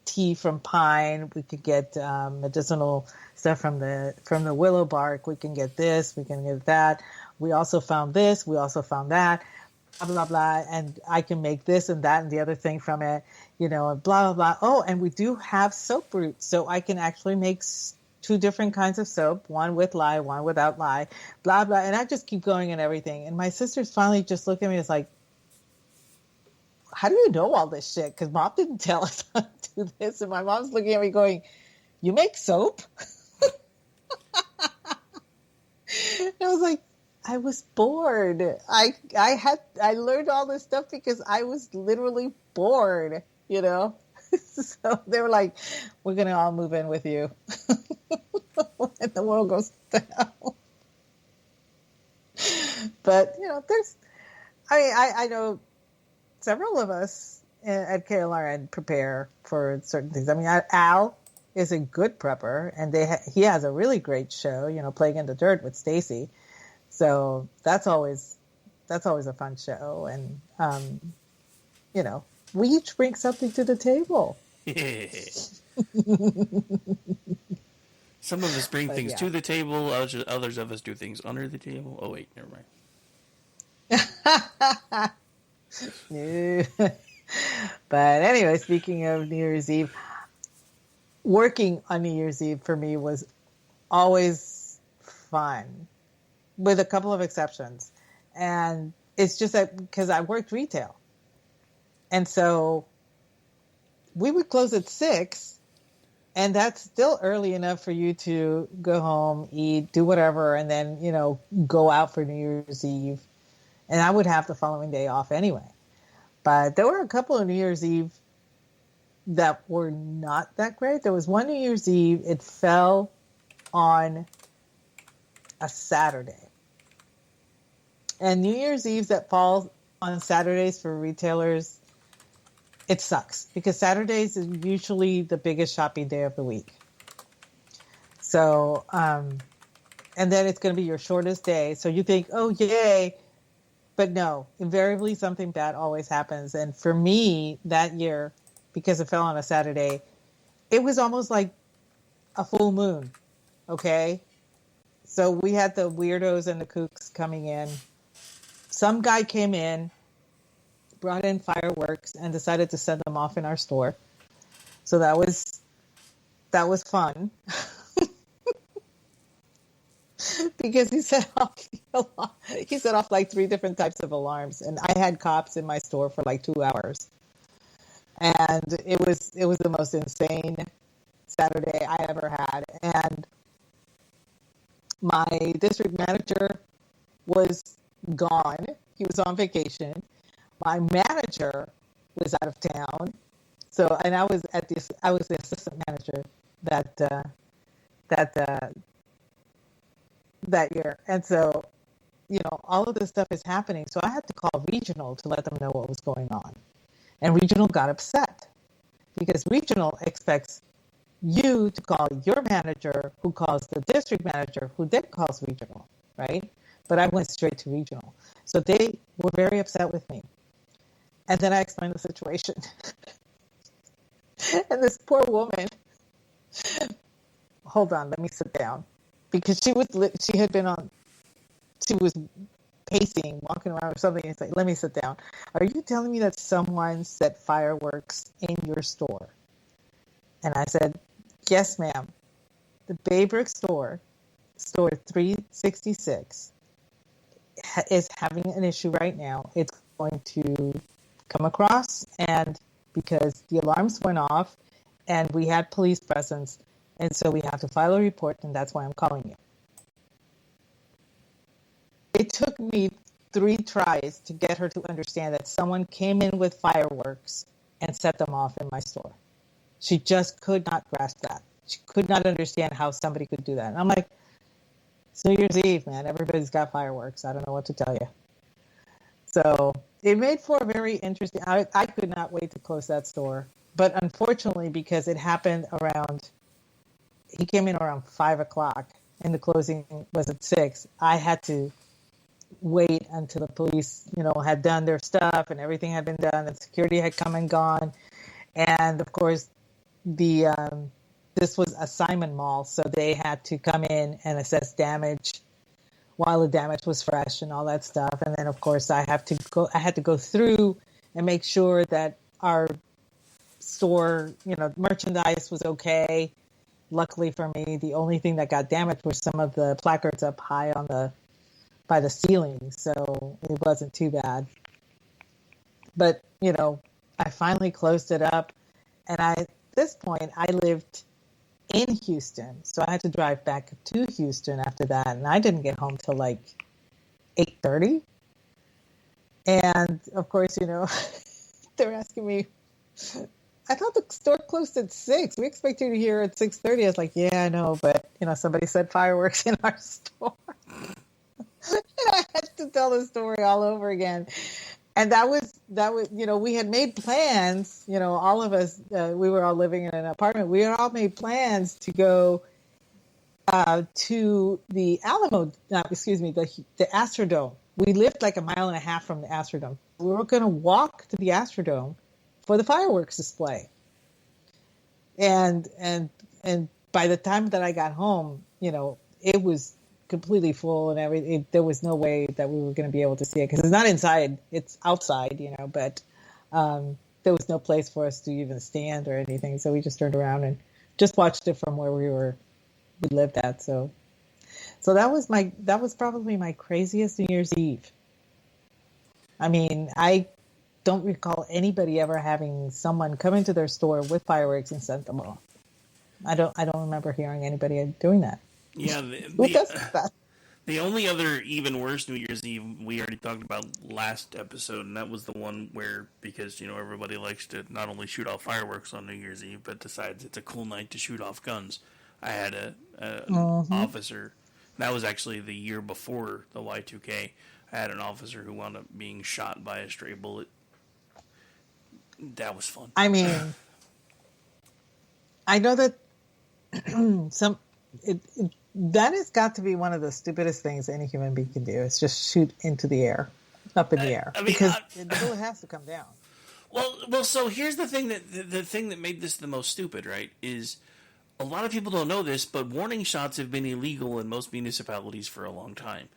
H: tea from pine, we could get medicinal stuff from the willow bark, we can get this, we can get that. We also found this, we also found that, blah, blah, blah, and I can make this and that and the other thing from it, and blah, blah, blah. Oh, and we do have soap roots, so I can actually make 2 different kinds of soap, one with lye, one without lye, blah, blah, and I just keep going and everything. And my sisters finally just look at me and it's like, how do you know all this shit? Because Mom didn't tell us how to do this. And my mom's looking at me going, you make soap? And I was like, I was bored. I learned all this stuff because I was literally bored, So they were like, we're going to all move in with you when the world goes down. But, I know several of us at KLRN prepare for certain things. I mean, Al is a good prepper, and he has a really great show, Playing in the Dirt with Stacy. So that's always a fun show. And, we each bring something to the table.
I: Some of us bring things to the table. Others of us do things under the table. Oh, wait, never mind.
H: But anyway, speaking of New Year's Eve, working on New Year's Eve for me was always fun, with a couple of exceptions. And it's just that because I worked retail. And so we would close at 6, and that's still early enough for you to go home, eat, do whatever, and then, go out for New Year's Eve. And I would have the following day off anyway. But there were a couple of New Year's Eve that were not that great. There was one New Year's Eve, it fell on a Saturday. And New Year's Eve that falls on Saturdays for retailers, it sucks because Saturdays is usually the biggest shopping day of the week. So, and then it's going to be your shortest day. So you think, oh, yay. But no, invariably something bad always happens. And for me that year, because it fell on a Saturday, it was almost like a full moon. Okay. So we had the weirdos and the kooks coming in. Some guy came in, brought in fireworks, and decided to set them off in our store. So that was fun. Because he set off like 3 different types of alarms, and I had cops in my store for like 2 hours. And it was the most insane Saturday I ever had. And my district manager was gone. He was on vacation. My manager was out of town. So, and I was the assistant manager that year. And so, all of this stuff is happening. So I had to call regional to let them know what was going on. And regional got upset because regional expects you to call your manager, who calls the district manager, who then calls regional, right? But I went straight to regional. So they were very upset with me. And then I explained the situation. And this poor woman, hold on, let me sit down. Because she was pacing, walking around or something, and it's like, let me sit down. Are you telling me that someone set fireworks in your store? And I said, yes, ma'am. the Baybrook store 366, is having an issue right now. It's going to come across, and because the alarms went off and we had police presence, and so we have to file a report, and that's why I'm calling you. It took me 3 tries to get her to understand that someone came in with fireworks and set them off in my store. She just could not grasp that. She could not understand how somebody could do that. And I'm like, it's New Year's Eve, man. Everybody's got fireworks. I don't know what to tell you. So it made for a very interesting. I could not wait to close that store. But unfortunately, because it happened around, he came in around 5 o'clock and the closing was at 6, I had to wait until the police, had done their stuff and everything had been done and security had come and gone. And of course, this was a Simon Mall, so they had to come in and assess damage while the damage was fresh and all that stuff. And then, of course, I had to go through and make sure that our store, merchandise was okay. Luckily for me, the only thing that got damaged were some of the placards up high by the ceiling, so it wasn't too bad. But, I finally closed it up, and at this point, I lived in Houston, so I had to drive back to Houston after that, and I didn't get home till like 8:30. And of course, they're asking me, I thought the store closed at 6. We expect you to hear at 6:30. I was like, yeah, I know, but somebody said fireworks in our store. And I had to tell the story all over again. And that was, we had made plans, all of us, we were all living in an apartment. We had all made plans to go to the the Astrodome. We lived like a mile and a half from the Astrodome. We were going to walk to the Astrodome for the fireworks display. And by the time that I got home, it was completely full and everything. There was no way that we were going to be able to see it because it's not inside, it's outside, but there was no place for us to even stand or anything. So we just turned around and just watched it from where we lived at. So that was probably my craziest New Year's Eve. I mean, I don't recall anybody ever having someone come into their store with fireworks and set them off. I don't remember hearing anybody doing that.
I: Yeah,
H: Who does that?
I: The only other even worse New Year's Eve we already talked about last episode, and that was the one where, because everybody likes to not only shoot off fireworks on New Year's Eve, but decides it's a cool night to shoot off guns. I had an officer. That was actually the year before the Y2K. I had an officer who wound up being shot by a stray bullet. That was fun.
H: I mean, I know that that has got to be one of the stupidest things any human being can do. Is just shoot into the air, up in the air, because the bullet has to come down.
I: Well. So here's the thing that made this the most stupid, right? Is a lot of people don't know this, but warning shots have been illegal in most municipalities for a long time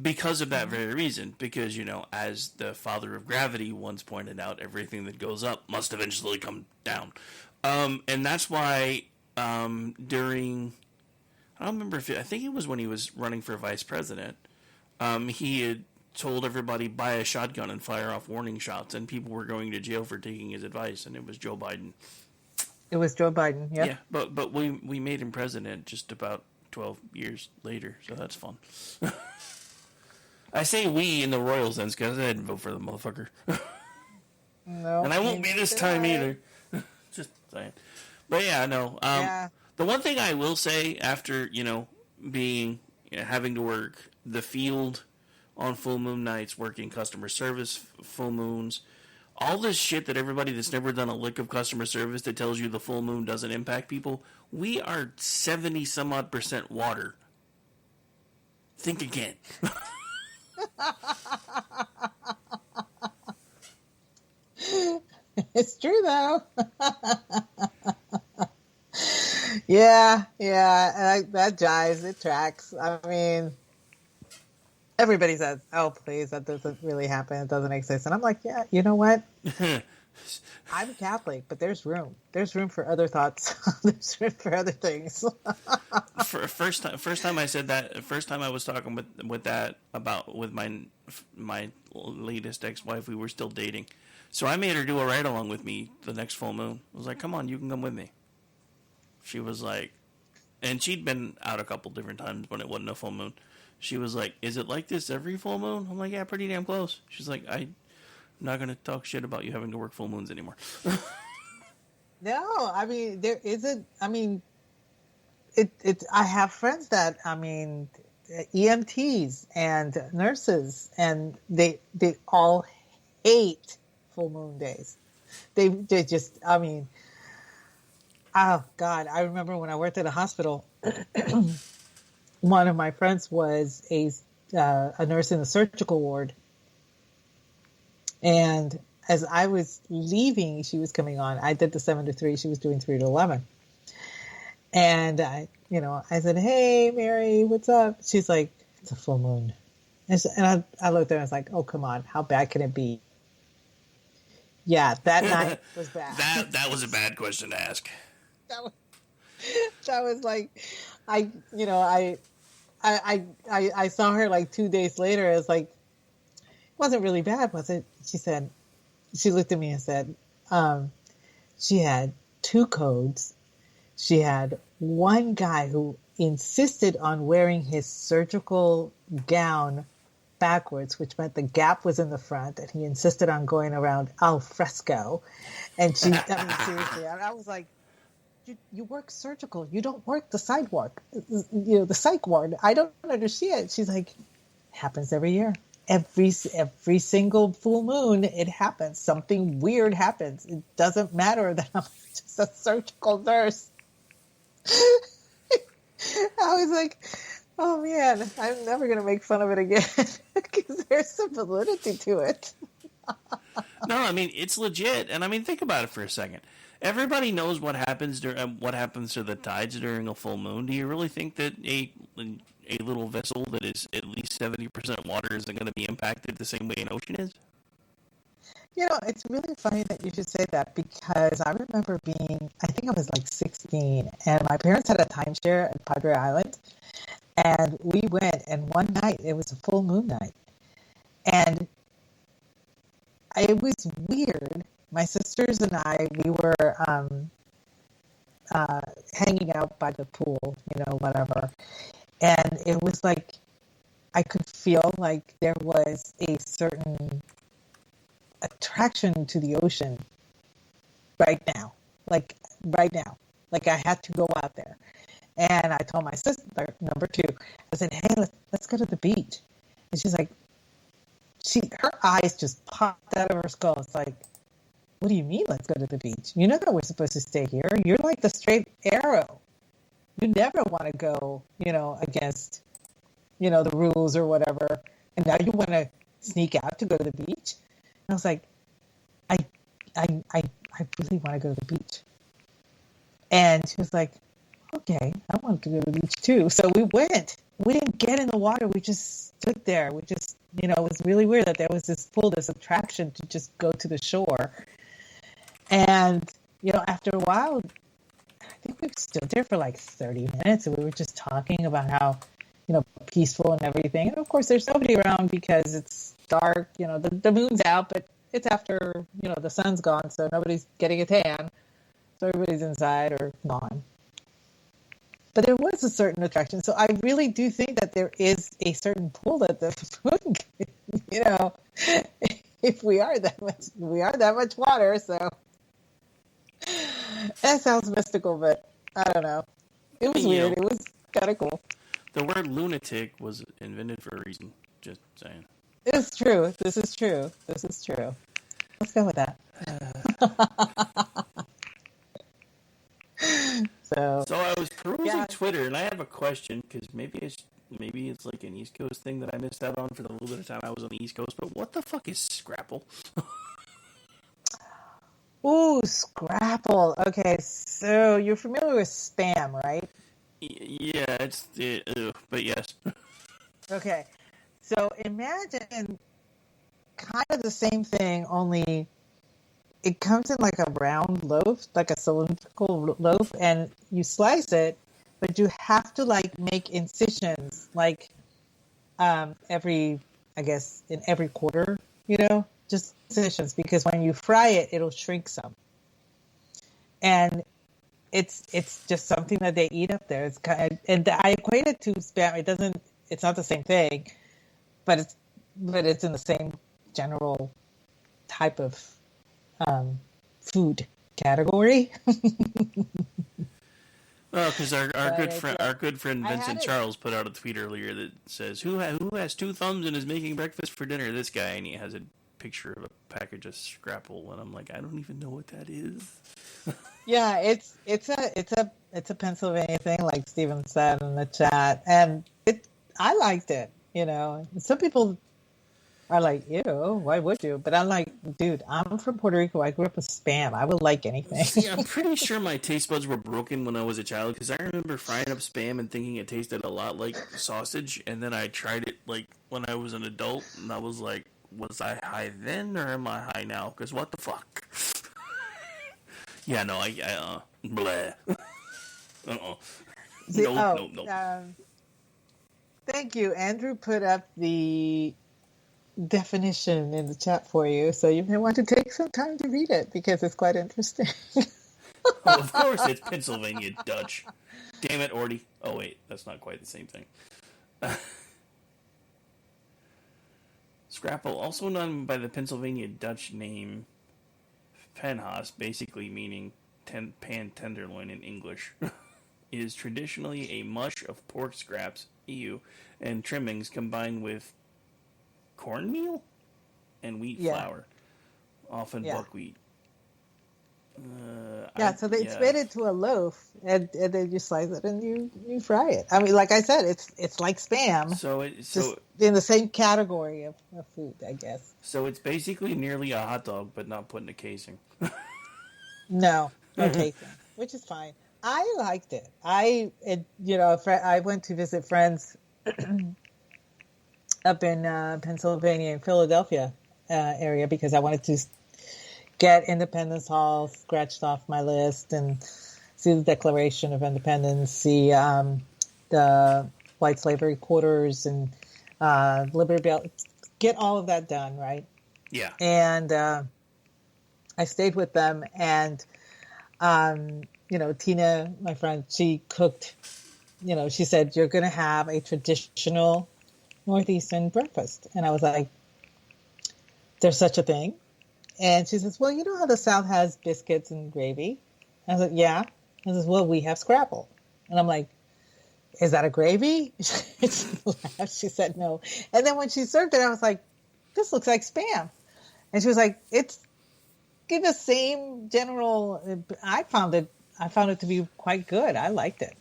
I: because of that very reason. Because as the father of gravity once pointed out, everything that goes up must eventually come down, and that's why during. I don't remember I think it was when he was running for vice president. He had told everybody buy a shotgun and fire off warning shots, and people were going to jail for taking his advice, and it was Joe Biden.
H: It was Joe Biden, yeah.
I: Yeah, but we made him president just about 12 years later, so that's fun. I say we in the royal sense because I didn't vote for the motherfucker.
H: No,
I: and I won't be this time either. Just saying. But yeah, no.
H: Yeah.
I: The one thing I will say after, having to work the field on full moon nights, working customer service full moons, all this shit that everybody that's never done a lick of customer service that tells you the full moon doesn't impact people, we are 70 some odd % water. Think again.
H: It's true though. Yeah, that jives. It tracks. I mean, everybody says, "Oh, please, that doesn't really happen. It doesn't exist." And I'm like, "Yeah, you know what? I'm Catholic, but there's room. There's room for other thoughts. There's room for other things.
I: First time I said that. First time I was talking with my latest ex-wife. We were still dating, so I made her do a ride along with me the next full moon. I was like, "Come on, you can come with me." She was like, and she'd been out a couple different times when it wasn't a full moon. She was like, "Is it like this every full moon?" I'm like, "Yeah, pretty damn close." She's like, "I'm not gonna talk shit about you having to work full moons anymore."
H: No, I mean there isn't. I mean, it. I have friends that EMTs and nurses, and they all hate full moon days. They just. I mean, oh God! I remember when I worked at a hospital. One of my friends was a nurse in the surgical ward, and as I was leaving, she was coming on. I did the 7 to 3. She was doing 3 to 11. And I said, "Hey, Mary, what's up?" She's like, "It's a full moon." And I looked at her and I was like, "Oh, come on. How bad can it be?" Yeah, that night was bad.
I: That was a bad question to ask.
H: That was like, I saw her like 2 days later. It was like, it wasn't really bad, was it? She looked at me and said, she had 2 codes. She had one guy who insisted on wearing his surgical gown backwards, which meant the gap was in the front, and he insisted on going around al fresco. And seriously, I was like, you work surgical. You don't work the sidewalk, the psych ward. I don't understand. She's like, it happens every year. Every single full moon, it happens. Something weird happens. It doesn't matter that I'm just a surgical nurse. I was like, oh man, I'm never going to make fun of it again because there's some validity to it.
I: No, I mean, it's legit. And I mean, think about it for a second. Everybody knows what happens to the tides during a full moon. Do you really think that a little vessel that is at least 70% water isn't going to be impacted the same way an ocean is?
H: It's really funny that you should say that, because I remember I think I was like 16, and my parents had a timeshare at Padre Island, and we went, and one night, it was a full moon night, and it was weird. My sisters and I, we were hanging out by the pool, whatever. And it was like, I could feel like there was a certain attraction to the ocean right now. Like I had to go out there. And I told my sister, number 2, I said, "Hey, let's go to the beach." And she's like, her eyes just popped out of her skull. It's like, what do you mean, let's go to the beach? You know that we're supposed to stay here. You're like the straight arrow. You never want to go, against, the rules or whatever. And now you want to sneak out to go to the beach? And I was like, I really want to go to the beach. And she was like, okay, I want to go to the beach too. So we went. We didn't get in the water. We just stood there. We just, it was really weird that there was this attraction to just go to the shore. And, after a while, I think we stood there for like 30 minutes, and we were just talking about how, peaceful and everything. And of course, there's nobody around because it's dark. The moon's out, but it's after, the sun's gone, so nobody's getting a tan. So everybody's inside or gone. But there was a certain attraction. So I really do think that there is a certain pull that the moon, if we are that much water. So that sounds mystical, but I don't know. It was weird. It was kind of cool.
I: The word lunatic was invented for a reason. Just saying.
H: It's true. This is true. Let's go with that. So
I: I was perusing Twitter, and I have a question, because maybe it's like an East Coast thing that I missed out on for the little bit of time I was on the East Coast. But what the fuck is Scrapple?
H: Ooh, Scrapple. Okay, so you're familiar with Spam, right?
I: Yeah, but yes.
H: Okay, so imagine kind of the same thing, only it comes in like a round loaf, like a cylindrical loaf, and you slice it, but you have to like make incisions, like every, I guess, in every quarter, just incisions, because when you fry it, it'll shrink some. And it's just something that they eat up there. It's kind of, and I equate it to Spam. It's not the same thing, but it's in the same general type of food category.
I: Well, because our good friend Vincent Charles put out a tweet earlier that says, "Who has two thumbs and is making breakfast for dinner?" This guy, and he has a picture of a package of Scrapple, and I'm like, I don't even know what that is.
H: Yeah, it's a Pennsylvania thing, like Steven said in the chat, and I liked it. Some people are like, ew, why would you? But I'm like, dude, I'm from Puerto Rico. I grew up with Spam. I would like anything.
I: See, I'm pretty sure my taste buds were broken when I was a child, because I remember frying up Spam and thinking it tasted a lot like sausage, and then I tried it like when I was an adult, and I was like, was I high then or am I high now? Because what the fuck? Yeah, no, bleh. Nope.
H: Thank you. Andrew put up the definition in the chat for you, so you may want to take some time to read it because it's quite interesting.
I: Well, of course it's Pennsylvania Dutch. Damn it, Ordy. Oh wait, that's not quite the same thing. Scrapple, also known by the Pennsylvania Dutch name Penhas, basically meaning pan tenderloin in English, is traditionally a mush of pork scraps, and trimmings combined with cornmeal and wheat flour, often buckwheat.
H: So it's made into a loaf, and then you slice it and you fry it. I mean, like I said, it's like Spam.
I: So
H: just in the same category of food, I guess.
I: So it's basically nearly a hot dog, but not put in a casing.
H: No casing, which is fine. I liked it. I went to visit friends up in Pennsylvania and Philadelphia area because I wanted to get Independence Hall scratched off my list and see the Declaration of Independence, see the white slavery quarters and Liberty Bell, get all of that done, right?
I: Yeah.
H: And I stayed with them, and Tina, my friend, she cooked. She said, "You're going to have a traditional Northeastern breakfast," and I was like, "There's such a thing?" And she says, "Well, you know how the South has biscuits and gravy?" I was like, "Yeah." I says, "Well, we have Scrapple." And I'm like, "Is that a gravy?" She said no. And then when she served it, I was like, "This looks like Spam." And she was like, "It's in the same general." I found it to be quite good. I liked it.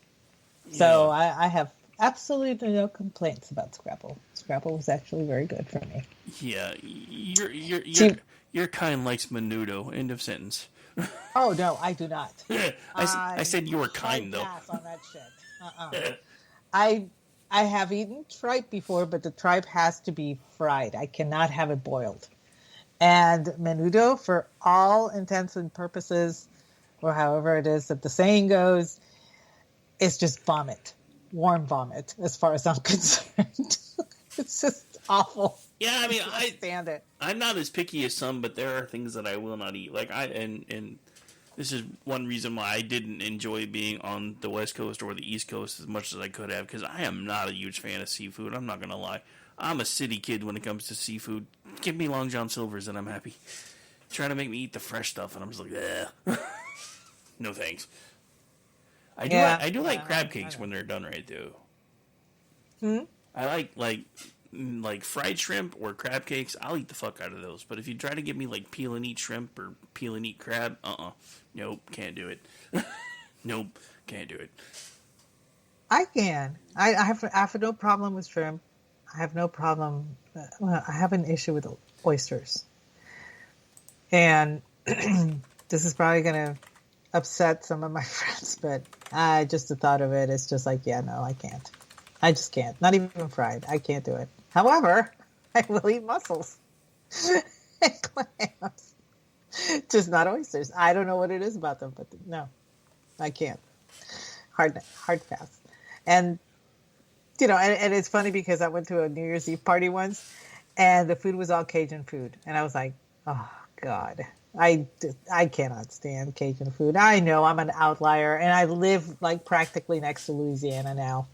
H: Yeah. So I have absolutely no complaints about Scrapple. Scrapple was actually very good for me.
I: Yeah, your kind likes menudo. End of sentence.
H: Oh no, I do not.
I: I said you were kind though.
H: Pass on that shit. I have eaten tripe before, but the tripe has to be fried. I cannot have it boiled. And menudo, for all intents and purposes, or however it is that the saying goes, it's just vomit. Warm vomit, as far as I'm concerned. It's just awful.
I: Yeah, I mean, I
H: stand it.
I: I'm not as picky as some, but there are things that I will not eat. Like and this is one reason why I didn't enjoy being on the West Coast or the East Coast as much as I could have, because I am not a huge fan of seafood. I'm not gonna lie. I'm a city kid when it comes to seafood. Give me Long John Silver's and I'm happy. Trying to make me eat the fresh stuff, and I'm just like, ugh. No thanks. I do like crab cakes when they're done right, though. I like fried shrimp or crab cakes. I'll eat the fuck out of those. But if you try to give me like peel and eat shrimp or peel and eat crab, nope, can't do it. Nope, can't do it.
H: I can. I have no problem with shrimp. I have no problem. I have an issue with oysters. And this is probably going to upset some of my friends, but just the thought of it is just like, yeah, no, I can't. I just can't. Not even fried. I can't do it. However, I will eat mussels and clams. Just not oysters. I don't know what it is about them, but no, I can't. Hard pass. And and it's funny because I went to a New Year's Eve party once, and the food was all Cajun food, and I was like, oh God, I cannot stand Cajun food. I know I'm an outlier, and I live like practically next to Louisiana now,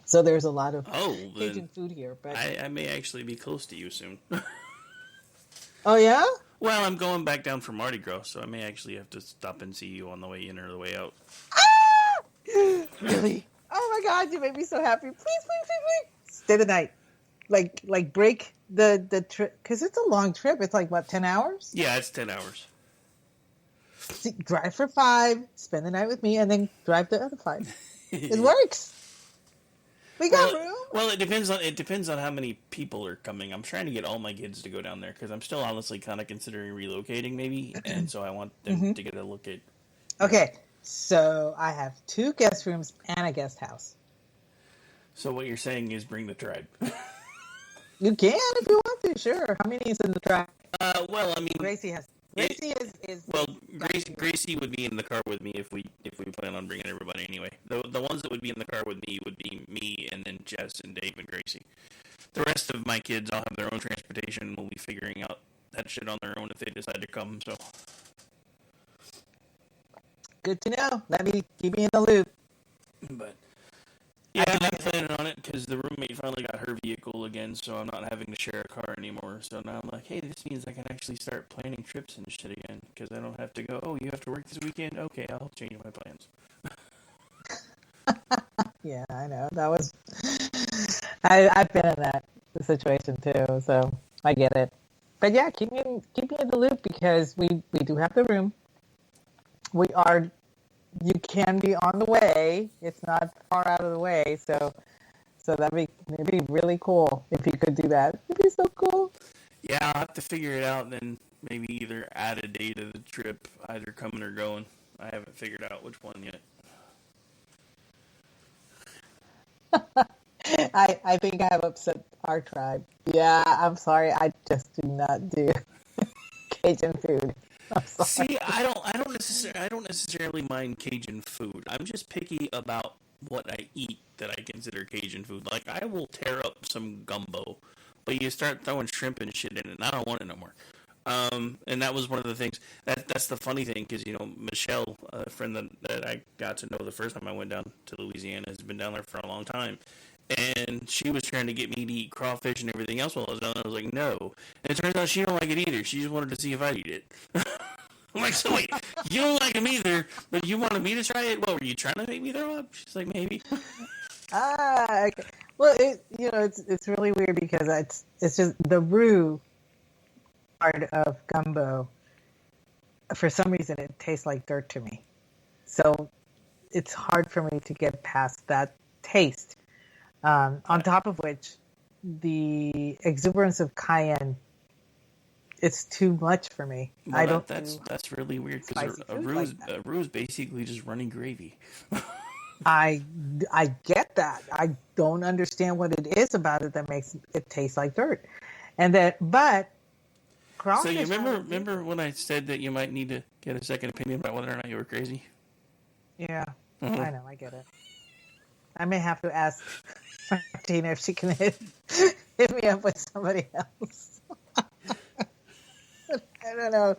H: so there's a lot of Cajun food here. But
I: I may actually be close to you soon.
H: Oh yeah.
I: Well, I'm going back down for Mardi Gras, so I may actually have to stop and see you on the way in or the way out.
H: Really? Oh my God, you made me so happy. Please, please, please, please. Stay the night. Like break the trip, because it's a long trip. It's like, what, 10 hours?
I: Yeah, it's 10 hours.
H: See, drive for 5, spend the night with me, and then drive the other 5. It works. We got room.
I: Well, it depends on how many people are coming. I'm trying to get all my kids to go down there because I'm still honestly kind of considering relocating maybe, and so I want them to get a look at.
H: Okay, so I have 2 guest rooms and a guest house.
I: So what you're saying is bring the tribe.
H: You can if you want to, sure. How many is in the tribe?
I: Well, I mean,
H: Gracie is.
I: Well, Gracie would be in the car with me if we plan on bringing everybody anyway. The ones that would be in the car with me would be me and then Jess and Dave and Gracie. The rest of my kids all have their own transportation and will be figuring out that shit on their own if they decide to come. So
H: good to know. Keep me in the loop.
I: But yeah, I'm planning on it because the roommate finally got her vehicle again, so I'm not having to share a car anymore. So now I'm like, hey, this means I can actually start planning trips and shit again because I don't have to go, oh, you have to work this weekend? Okay, I'll change my plans.
H: Yeah, I know. That was... I've been in that situation too, so I get it. But yeah, keep me in the loop because we do have the room. You can be on the way. It's not far out of the way, so that'd be really cool if you could do that. It'd be so cool.
I: Yeah, I'll have to figure it out and then maybe either add a day to the trip, either coming or going. I haven't figured out which one yet.
H: I think I have upset our tribe. Yeah, I'm sorry. I just do not do Cajun food. I'm sorry.
I: See, I don't necessarily mind Cajun food. I'm just picky about what I eat that I consider Cajun food. Like, I will tear up some gumbo, but you start throwing shrimp and shit in it, and I don't want it no more. And that was one of the things. That's the funny thing, because, Michelle, a friend that I got to know the first time I went down to Louisiana, has been down there for a long time. And she was trying to get me to eat crawfish and everything else while I was down there. I was like, no. And it turns out she don't like it either. She just wanted to see if I'd eat it. I'm like, so wait, you don't like them either, but you wanted me to try it? What, were you trying to make me throw up? She's like, maybe.
H: Okay. Well, it's really weird because it's just the roux part of gumbo. For some reason, it tastes like dirt to me. So it's hard for me to get past that taste. On top of which, the exuberance of cayenne, it's too much for me.
I: Well, that's really weird because a roux is basically just running gravy.
H: I get that. I don't understand what it is about it that makes it taste like dirt. But
I: so you remember when I said that you might need to get a second opinion about whether or not you were crazy?
H: Yeah, I know. I get it. I may have to ask Martina if she can hit me up with somebody else. I don't know.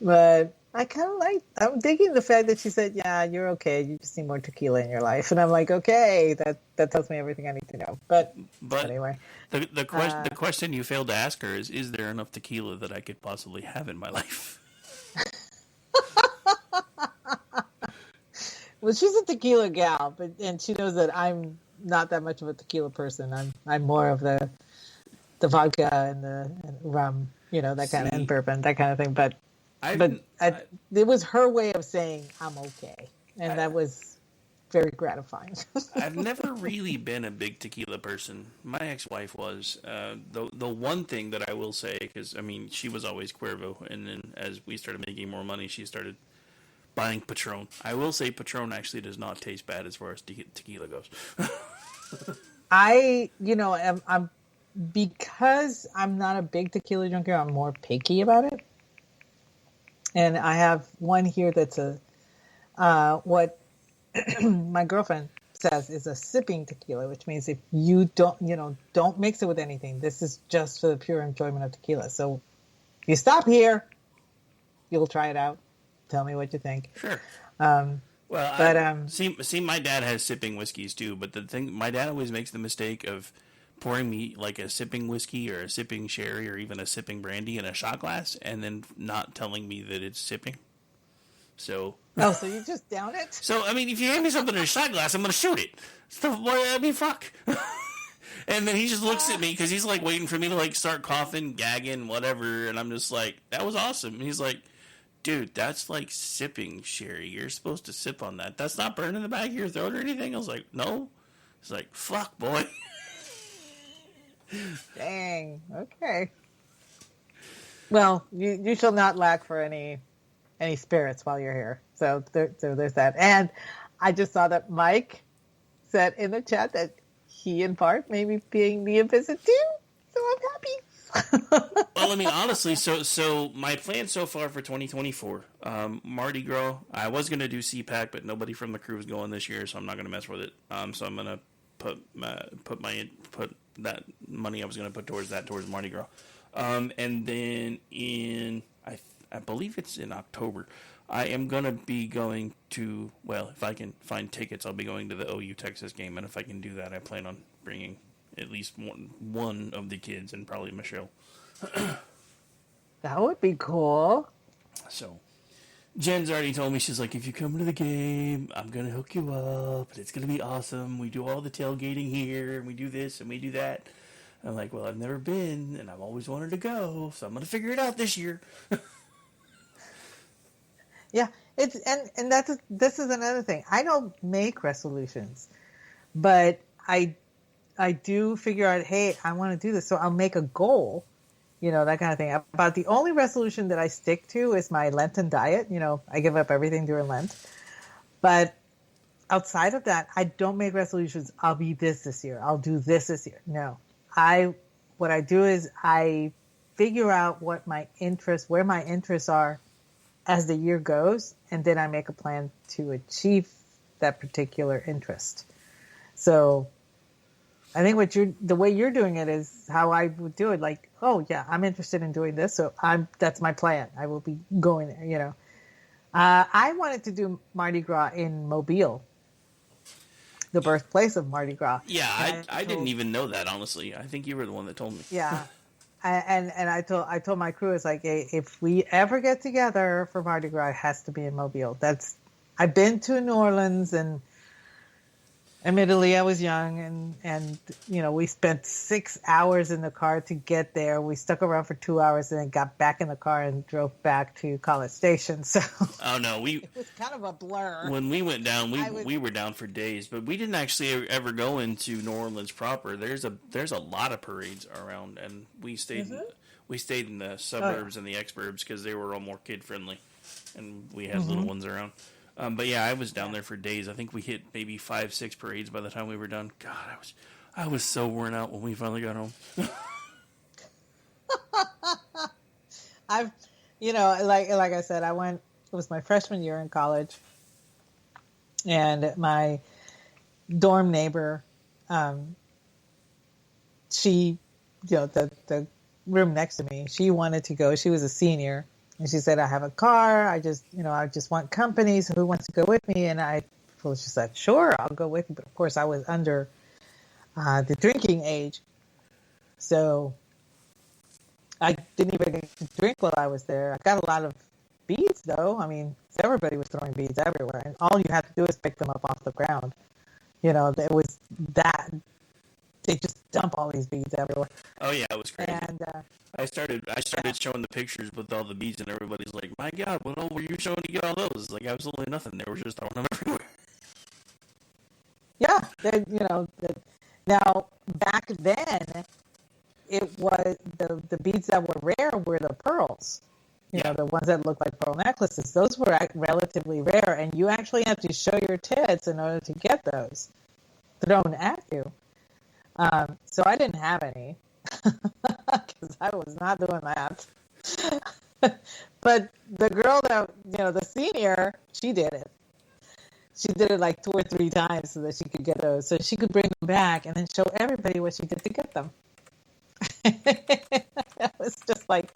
H: But I kind of I'm digging the fact that she said, yeah, you're okay. You just need more tequila in your life. And I'm like, okay, that tells me everything I need to know. But anyway.
I: The question you failed to ask her is there enough tequila that I could possibly have in my life?
H: Well, she's a tequila gal, and she knows that I'm not that much of a tequila person. I'm more of the vodka and the rum, that kind of, and bourbon, that kind of thing. But it was her way of saying I'm okay, and that was very gratifying.
I: I've never really been a big tequila person. My ex-wife was. The one thing that I will say, because she was always Cuervo, and then as we started making more money, she started buying Patron. I will say Patron actually does not taste bad as far as tequila goes.
H: I'm because I'm not a big tequila drinker, I'm more picky about it. And I have one here that's what my girlfriend says is a sipping tequila, which means if you don't mix it with anything. This is just for the pure enjoyment of tequila. So if you stop here, you'll try it out. Tell me what you think.
I: Sure.
H: But
I: see, my dad has sipping whiskeys too. But the thing, my dad always makes the mistake of pouring me like a sipping whiskey or a sipping sherry or even a sipping brandy in a shot glass, and then not telling me that it's sipping. So.
H: So you just down it?
I: So, I mean, if you hand me something in a shot glass, I'm going to shoot it. So, I mean, fuck. And then he just looks at me because he's, like, waiting for me to, like, start coughing, gagging, whatever. And I'm just like, that was awesome. And he's like, dude, that's, like, sipping sherry. You're supposed to sip on that. That's not burning the back of your throat or anything. I was like, no. He's like, fuck, boy.
H: Dang. Okay. Well, you shall not lack for any spirits while you're here. So there's that. And I just saw that Mike said in the chat that he and Bart may be paying me a visit too. So I'm happy.
I: Well, I mean, honestly, so my plan so far for 2024, Mardi Gras, I was going to do CPAC, but nobody from the crew is going this year, so I'm not going to mess with it. So I'm going to put that money I was going to put towards Mardi Gras. And then I believe it's in October, I am going to be going to, well, if I can find tickets, I'll be going to the OU Texas game. And if I can do that, I plan on bringing at least one of the kids and probably Michelle.
H: That would be cool.
I: So, Jen's already told me, she's like, if you come to the game, I'm going to hook you up. And it's going to be awesome. We do all the tailgating here, and we do this, and we do that. I'm like, well, I've never been, and I've always wanted to go, so I'm going to figure it out this year.
H: Yeah, this is another thing. I don't make resolutions, but I do figure out, hey, I want to do this, so I'll make a goal, that kind of thing. About the only resolution that I stick to is my Lenten diet. I give up everything during Lent, but outside of that, I don't make resolutions. I'll be this year. I'll do this year. No, what I do is I figure out where my interests are as the year goes, and then I make a plan to achieve that particular interest. So I think the way you're doing it is how I would do it. Like, oh yeah, I'm interested in doing this, so that's my plan. I will be going there. I wanted to do Mardi Gras in Mobile, the birthplace of Mardi Gras.
I: Yeah, I didn't even know that, honestly. I think you were the one that told me.
H: Yeah. And I told my crew, it's like, hey, if we ever get together for Mardi Gras, it has to be in Mobile. I've been to New Orleans, and admittedly I was young, and we spent 6 hours in the car to get there. We stuck around for 2 hours and then got back in the car and drove back to College Station. So
I: oh no,
H: it was kind of a blur.
I: When we went down, we were down for days, but we didn't actually ever go into New Orleans proper. There's a lot of parades around, and we stayed in the suburbs and the exurbs because they were all more kid friendly, and we had little ones around. But yeah, I was down there for days. I think we hit maybe 5-6 parades by the time we were done. God, I was so worn out when we finally got home.
H: Like I said, it was my freshman year in college, and my dorm neighbor, she, the room next to me, she wanted to go. She was a senior. And she said, I have a car. I just want company. So who wants to go with me? And she said, sure, I'll go with you. But of course, I was under the drinking age. So I didn't even get to drink while I was there. I got a lot of beads, though. I mean, everybody was throwing beads everywhere. And all you had to do is pick them up off the ground. It was that. They just dump all these beads everywhere.
I: Oh, yeah, it was crazy.
H: And
I: I started showing the pictures with all the beads, and everybody's like, my God, what all were you showing to get all those? Like, absolutely nothing. They were just throwing them everywhere.
H: Yeah. Now, back then, it was the beads that were rare were the pearls. The ones that look like pearl necklaces. Those were relatively rare, and you actually have to show your tits in order to get those thrown at you. So I didn't have any because I was not doing that. But the girl that, the senior, she did it. She did it like 2 or 3 times so that she could get those. So she could bring them back and then show everybody what she did to get them. That was just like,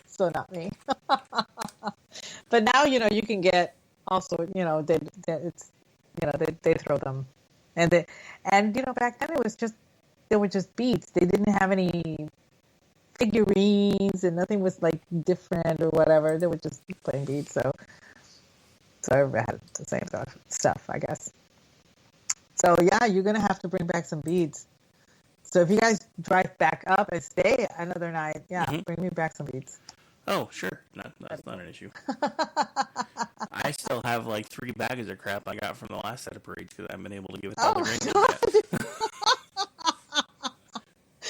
H: so not me. But now, you can get also, they throw them. And back then they were just beads. They didn't have any figurines and nothing was like different or whatever. They were just plain beads. So everybody had the same stuff, I guess. So yeah, you're gonna have to bring back some beads. So if you guys drive back up and stay another night, bring me back some beads.
I: Oh, sure. That's not an issue. I still have like 3 bags of crap I got from the last set of parades because I haven't been able to give it to all the grandkids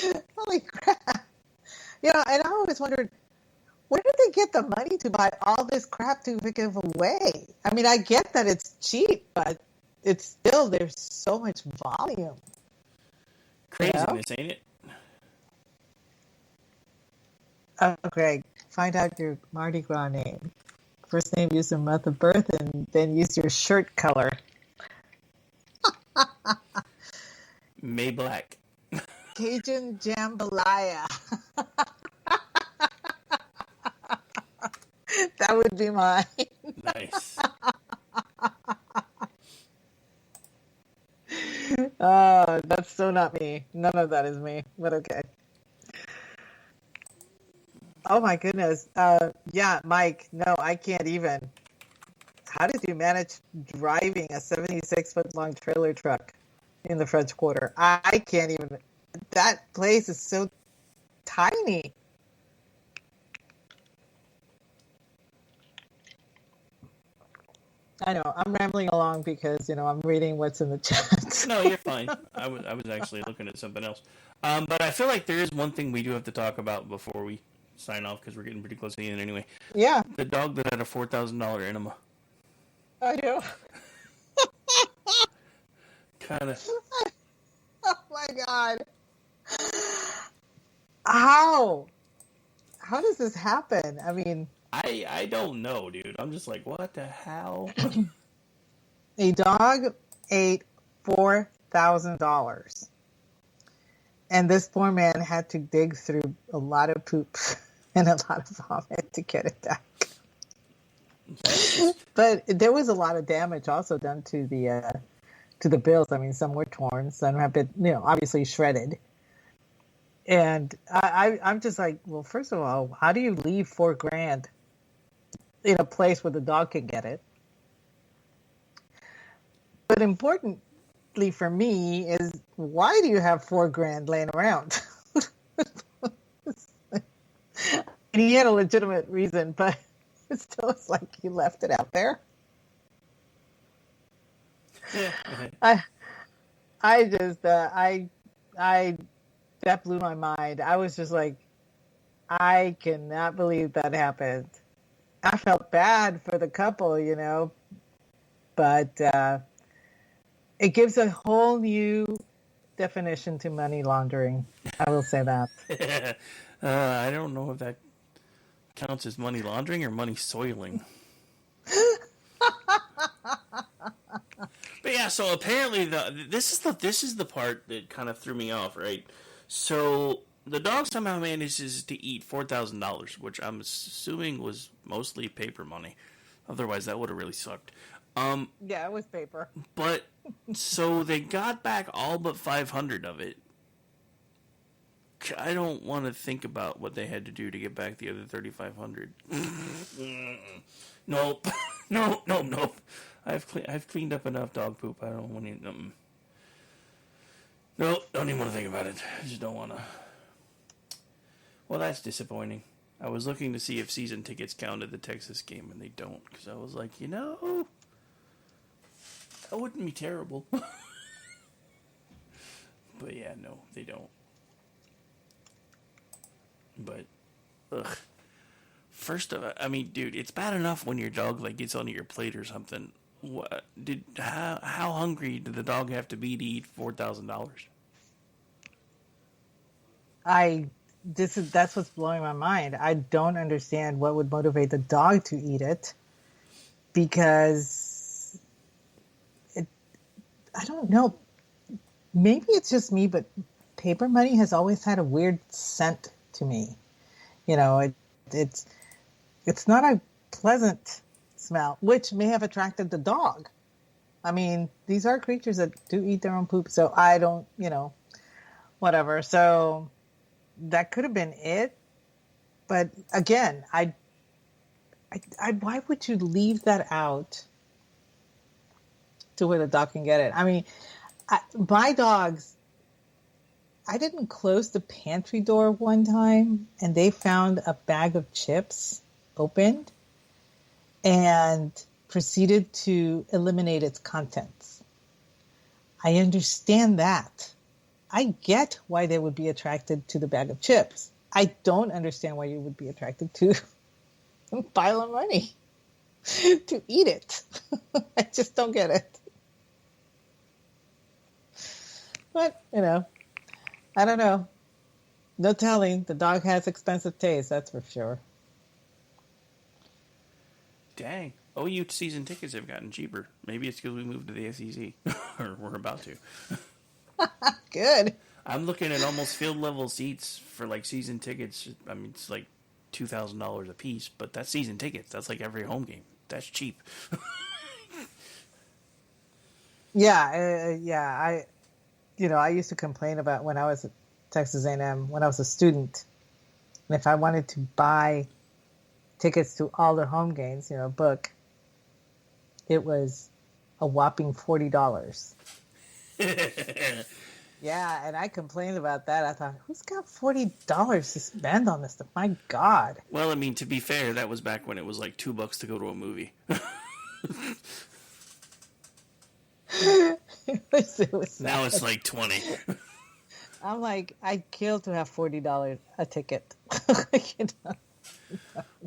I: yet.
H: Holy crap. And I always wondered, where did they get the money to buy all this crap to give away? I mean, I get that it's cheap, but it's still, there's so much volume.
I: Craziness, ain't it?
H: Okay, find out your Mardi Gras name. First name, use your month of birth, and then use your shirt color.
I: May Black.
H: Cajun Jambalaya. That would be mine.
I: Nice.
H: That's so not me. None of that is me, but okay. Oh my goodness. Yeah, Mike, no, I can't even. How did you manage driving a 76-foot long trailer truck in the French Quarter? I can't even. That place is so tiny. I know. I'm rambling along because, I'm reading what's in the chat.
I: No, you're fine. I was actually looking at something else. But I feel like there is one thing we do have to talk about before we sign off because we're getting pretty close to the end anyway.
H: Yeah.
I: The dog that had a $4,000 enema.
H: I do.
I: Kind of.
H: Oh my God. How? How does this happen? I mean,
I: I don't know, dude. I'm just like, what the hell?
H: a dog ate $4,000. And this poor man had to dig through a lot of poop and a lot of vomit to get it back. But there was a lot of damage also done to the bills. I mean, some were torn, some have been, obviously shredded. And I'm just like, well, first of all, how do you leave $4,000 in a place where the dog can get it? But importantly for me is, why do you have $4,000 laying around? And he had a legitimate reason, but it still is like he left it out there.
I: Yeah.
H: I just that blew my mind. I was just like, I cannot believe that happened. I felt bad for the couple, but it gives a whole new definition to money laundering. I will say that.
I: I don't know if that counts as money laundering or money soiling. But yeah, so apparently this is the part that kind of threw me off, right? So the dog somehow manages to eat $4,000, which I'm assuming was mostly paper money. Otherwise, that would have really sucked.
H: Yeah, it was paper.
I: But so they got back all but 500 of it. I don't want to think about what they had to do to get back the other 3,500. Nope. Nope. I've cleaned up enough dog poop. I don't want to. Nope. Don't even want to think about it. I just don't want to. Well, that's disappointing. I was looking to see if season tickets counted the Texas game, and they don't. Because I was like, that wouldn't be terrible. But yeah, no, they don't. But, ugh. First of all, I mean, dude, it's bad enough when your dog gets onto your plate or something. How hungry did the dog have to be to eat $4,000?
H: I that's what's blowing my mind. I don't understand what would motivate the dog to eat it, because I don't know. Maybe it's just me, but paper money has always had a weird scent to me. It's not a pleasant smell, which may have attracted the dog. I mean, these are creatures that do eat their own poop, so I don't, whatever. So that could have been it. But again, why would you leave that out to where the dog can get it? I mean, my dogs, I didn't close the pantry door one time, and they found a bag of chips opened and proceeded to eliminate its contents. I understand that. I get why they would be attracted to the bag of chips. I don't understand why you would be attracted to a pile of money to eat it. I just don't get it. But, I don't know. No telling. The dog has expensive taste, that's for sure.
I: Dang. OU season tickets have gotten cheaper. Maybe it's because we moved to the SEC. Or we're about to.
H: Good.
I: I'm looking at almost field level seats for like season tickets. I mean, it's like $2,000 a piece, but that's season tickets. That's like every home game. That's cheap.
H: Yeah. I used to complain about when I was at Texas A&M, when I was a student, and if I wanted to buy tickets to all their home games, book, it was a whopping $40. Yeah, and I complained about that. I thought, who's got $40 to spend on this stuff? My God.
I: Well, I mean, to be fair, that was back when it was like $2 to go to a movie.
H: It was
I: now it's like 20.
H: I'm like, I'd kill to have $40 a ticket.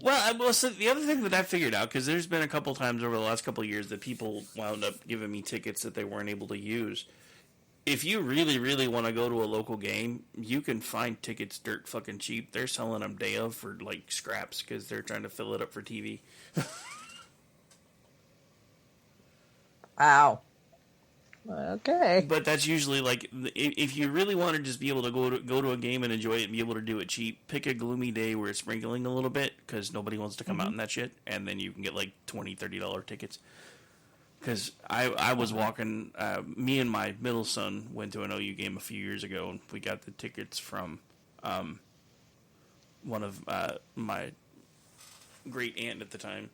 I: Well, so the other thing that I figured out, because there's been a couple times over the last couple of years that people wound up giving me tickets that they weren't able to use. If you really, really want to go to a local game, you can find tickets dirt fucking cheap. They're selling them day of for like scraps because they're trying to fill it up for TV.
H: Wow. Okay.
I: But that's usually like, if you really want to just be able to go to a game and enjoy it and be able to do it cheap, pick a gloomy day where it's sprinkling a little bit because nobody wants to come out in that shit, and then you can get like $20, $30 tickets. Because I was walking, me and my middle son went to an OU game a few years ago, and we got the tickets from one of my great aunt at the time.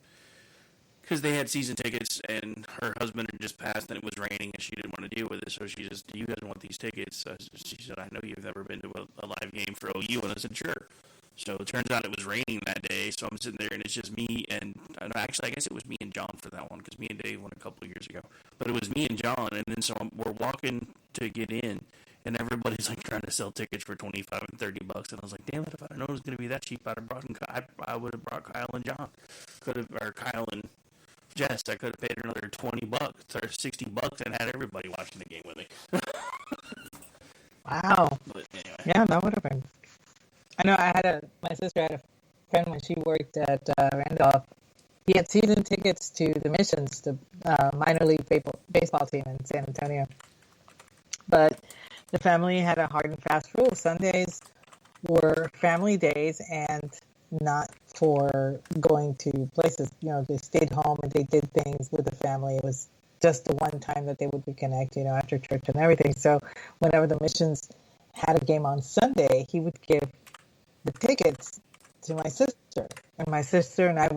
I: Because they had season tickets, and her husband had just passed, and it was raining, and she didn't want to deal with it. So she just, do you guys want these tickets? She said, I know you've never been to a live game for OU. And I said, sure. So it turns out it was raining that day, so I'm sitting there, and it's just me and, actually, I guess it was me and John for that one, because me and Dave went a couple of years ago. But it was me and John, and then so we're walking to get in, and everybody's like trying to sell tickets for $25 and $30, and I was like, damn it, if I known it was going to be that cheap, I would have brought Kyle and John. Or Kyle and Jess, I could have paid another $20 or $60 and had everybody watching the game with me.
H: Wow.
I: But anyway.
H: Yeah, that would have been. I know my sister had a friend when she worked at Randolph. He had season tickets to the Missions, the minor league baseball team in San Antonio. But the family had a hard and fast rule. Sundays were family days and not for going to places. They stayed home and they did things with the family. It was just the one time that they would reconnect, after church and everything. So whenever the Missions had a game on Sunday, he would give the tickets to my sister, and my sister and I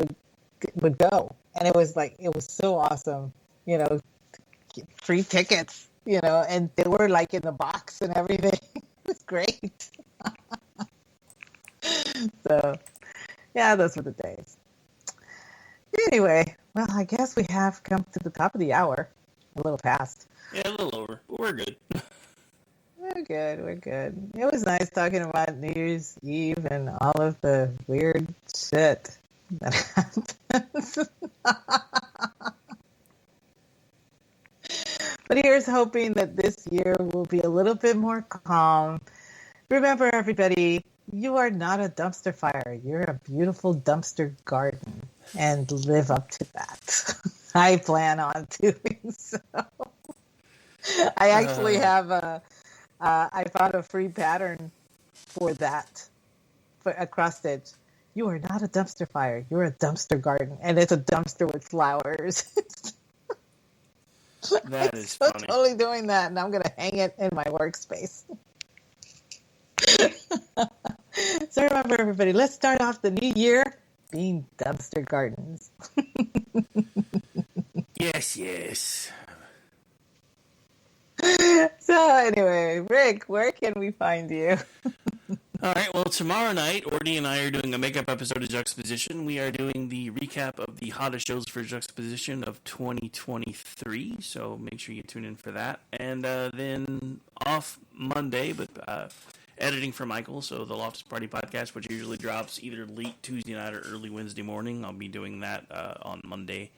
H: would go, and it was so awesome, free tickets, and they were like in the box and everything. It was great. So yeah, those were the days. Anyway, well, I guess we have come to the top of the hour, a little past.
I: Yeah, a little over. We're good.
H: We're good. It was nice talking about New Year's Eve and all of the weird shit that happens. But here's hoping that this year will be a little bit more calm. Remember, everybody, You are not a dumpster fire. You're a beautiful dumpster garden, and live up to that. I plan on doing so. I actually have I found a free pattern for that, for a cross stitch. You are not a dumpster fire. You're a dumpster garden, and it's a dumpster with flowers.
I: That is
H: So
I: funny.
H: totally doing that, and I'm gonna hang it in my workspace. So remember, everybody, let's start off the new year being dumpster gardens.
I: Yes.
H: So anyway, Rick, where can we find you?
I: All right, well, tomorrow night, Ordy and I are doing a makeup episode of Juxtaposition. We are doing the recap of the hottest shows for Juxtaposition of 2023, so make sure you tune in for that. And then off Monday, but editing for Michael, so the Loftus Party podcast, which usually drops either late Tuesday night or early Wednesday morning. I'll be doing that on Monday,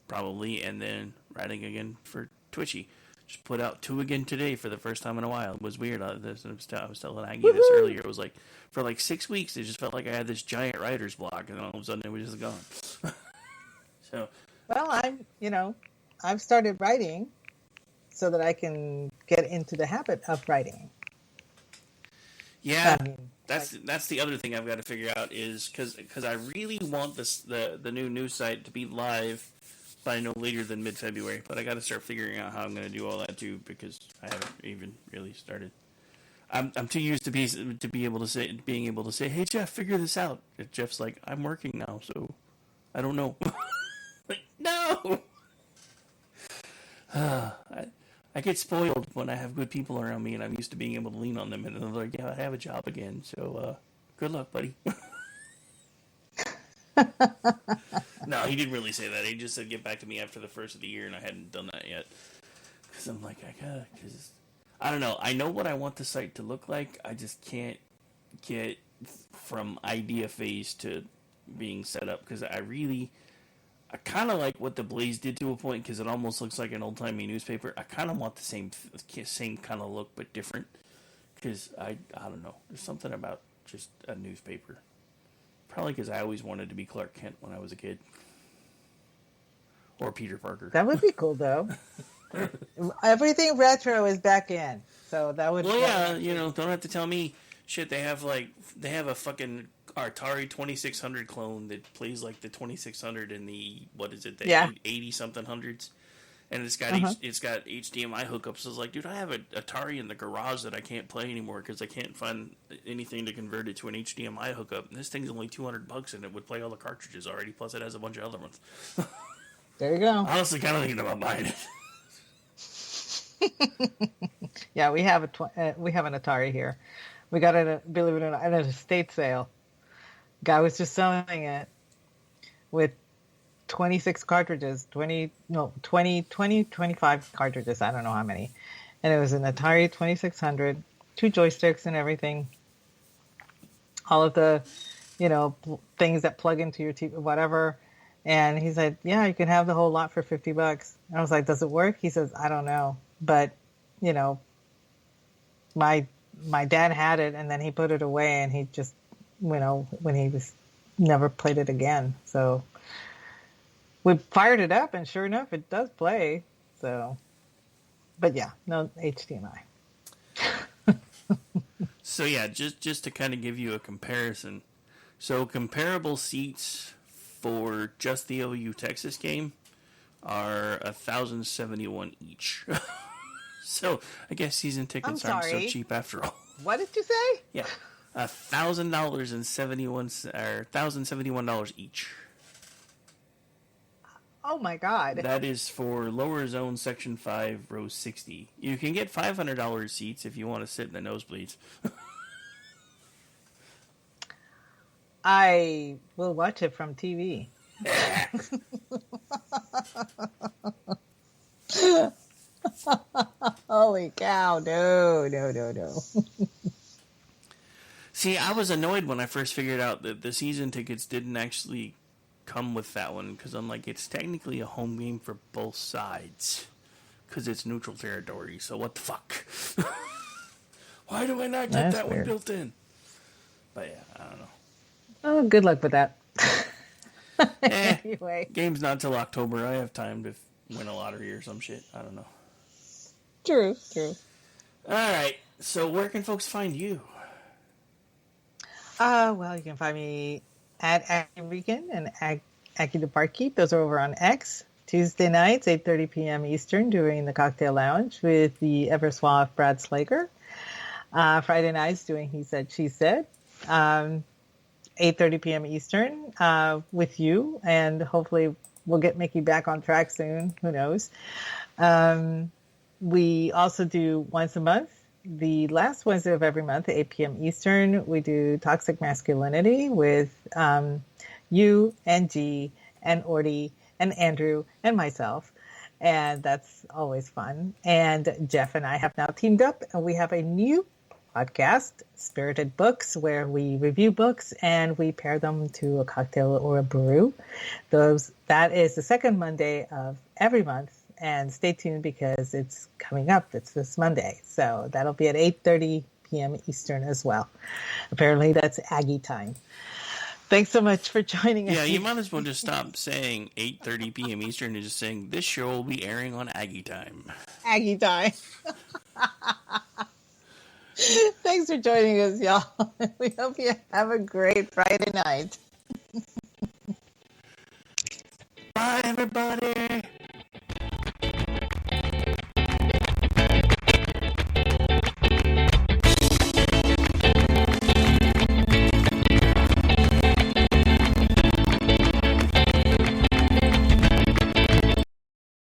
I: probably, and then writing again for Twitchy. Just put out 2 again today for the first time in a while. It was weird. I was telling Aggie this earlier. It was like, for like 6 weeks, it just felt like I had this giant writer's block, and all of a sudden it was just gone. So,
H: Well, I've started writing so that I can get into the habit of writing.
I: yeah,
H: I mean,
I: that's the other thing I've got to figure out is because I really want the new news site to be live by no later than mid-February, but I got to start figuring out how I'm going to do all that too because I haven't even really started. I'm too used to being able to say, hey Jeff, figure this out. And Jeff's like, I'm working now, so I don't know. Like, no. I get spoiled when I have good people around me, and I'm used to being able to lean on them, and they're like, yeah, I have a job again, so good luck, buddy. No, he didn't really say that. He just said get back to me after the first of the year, and I hadn't done that yet. Because I'm like, I don't know. I know what I want the site to look like. I just can't get from idea phase to being set up. Because I kind of like what the Blaze did to a point, because it almost looks like an old-timey newspaper. I kind of want the same kind of look, but different. Because I don't know. There's something about just a newspaper. Probably because I always wanted to be Clark Kent when I was a kid. Or Peter Parker.
H: that would be cool, though. Everything retro is back in, so that would.
I: Well, yeah, don't have to tell me shit. They have a fucking Atari 2600 clone that plays like the 2600 in the, what is it, the 80 something hundreds, and it's got HDMI hookups. So it's like, dude, I have an Atari in the garage that I can't play anymore because I can't find anything to convert it to an HDMI hookup. And this thing's only $200, and it would play all the cartridges already. Plus, it has a bunch of other ones.
H: There you go.
I: Honestly, kind of thinking about buying it.
H: Yeah, we have an Atari here. We got it, believe it or not, at an estate sale. Guy was just selling it with 26 cartridges, 25 cartridges, I don't know how many. And it was an Atari 2600, 2 joysticks and everything. All of the, things that plug into your TV, whatever. And he said, yeah, you can have the whole lot for $50. And I was like, does it work? He says, I don't know. But, my dad had it, and then he put it away, and he just, when he was never played it again. So we fired it up, and sure enough, it does play. So, but yeah, no HDMI.
I: So yeah, just to kind of give you a comparison. So comparable seats for just the OU Texas game are 1,071 each. So I guess season tickets aren't so cheap after all.
H: What did you say?
I: Yeah, $1,071 each.
H: Oh my God!
I: That is for lower zone section 5, row 60. You can get $500 seats if you want to sit in the nosebleeds.
H: I will watch it from TV. Holy cow! No.
I: See, I was annoyed when I first figured out that the season tickets didn't actually come with that one, because I'm like, it's technically a home game for both sides, because it's neutral territory, so what the fuck? Why do I not get that one built in? But yeah, I don't know.
H: Oh, good luck with that.
I: Anyway, game's not till October. I have time to win a lottery or some shit. I don't know.
H: True.
I: All right. So where can folks find you?
H: Well, you can find me at Aggie Regan and Aggie the Barkeep. Those are over on X. Tuesday nights, 8:30 p.m. Eastern, doing the Cocktail Lounge with the ever suave Brad Slager. Friday nights, doing He Said, She Said. 8:30 p.m. Eastern with you, and hopefully we'll get Mickey back on track soon. Who knows? We also do once a month, the last Wednesday of every month, 8 p.m. Eastern. We do Toxic Masculinity with you and G and Orty and Andrew and myself. And that's always fun. And Jeff and I have now teamed up, and we have a new podcast, Spirited Books, where we review books and we pair them to a cocktail or a brew. That is the second Monday of every month. And stay tuned because it's coming up. It's this Monday. So that'll be at 8:30 p.m. Eastern as well. Apparently that's Aggie time. Thanks so much for joining us.
I: Yeah, you might as well just stop saying 8:30 p.m. Eastern and just saying this show will be airing on Aggie time.
H: Aggie time. Thanks for joining us, y'all. We hope you have a great Friday night.
I: Bye, everybody.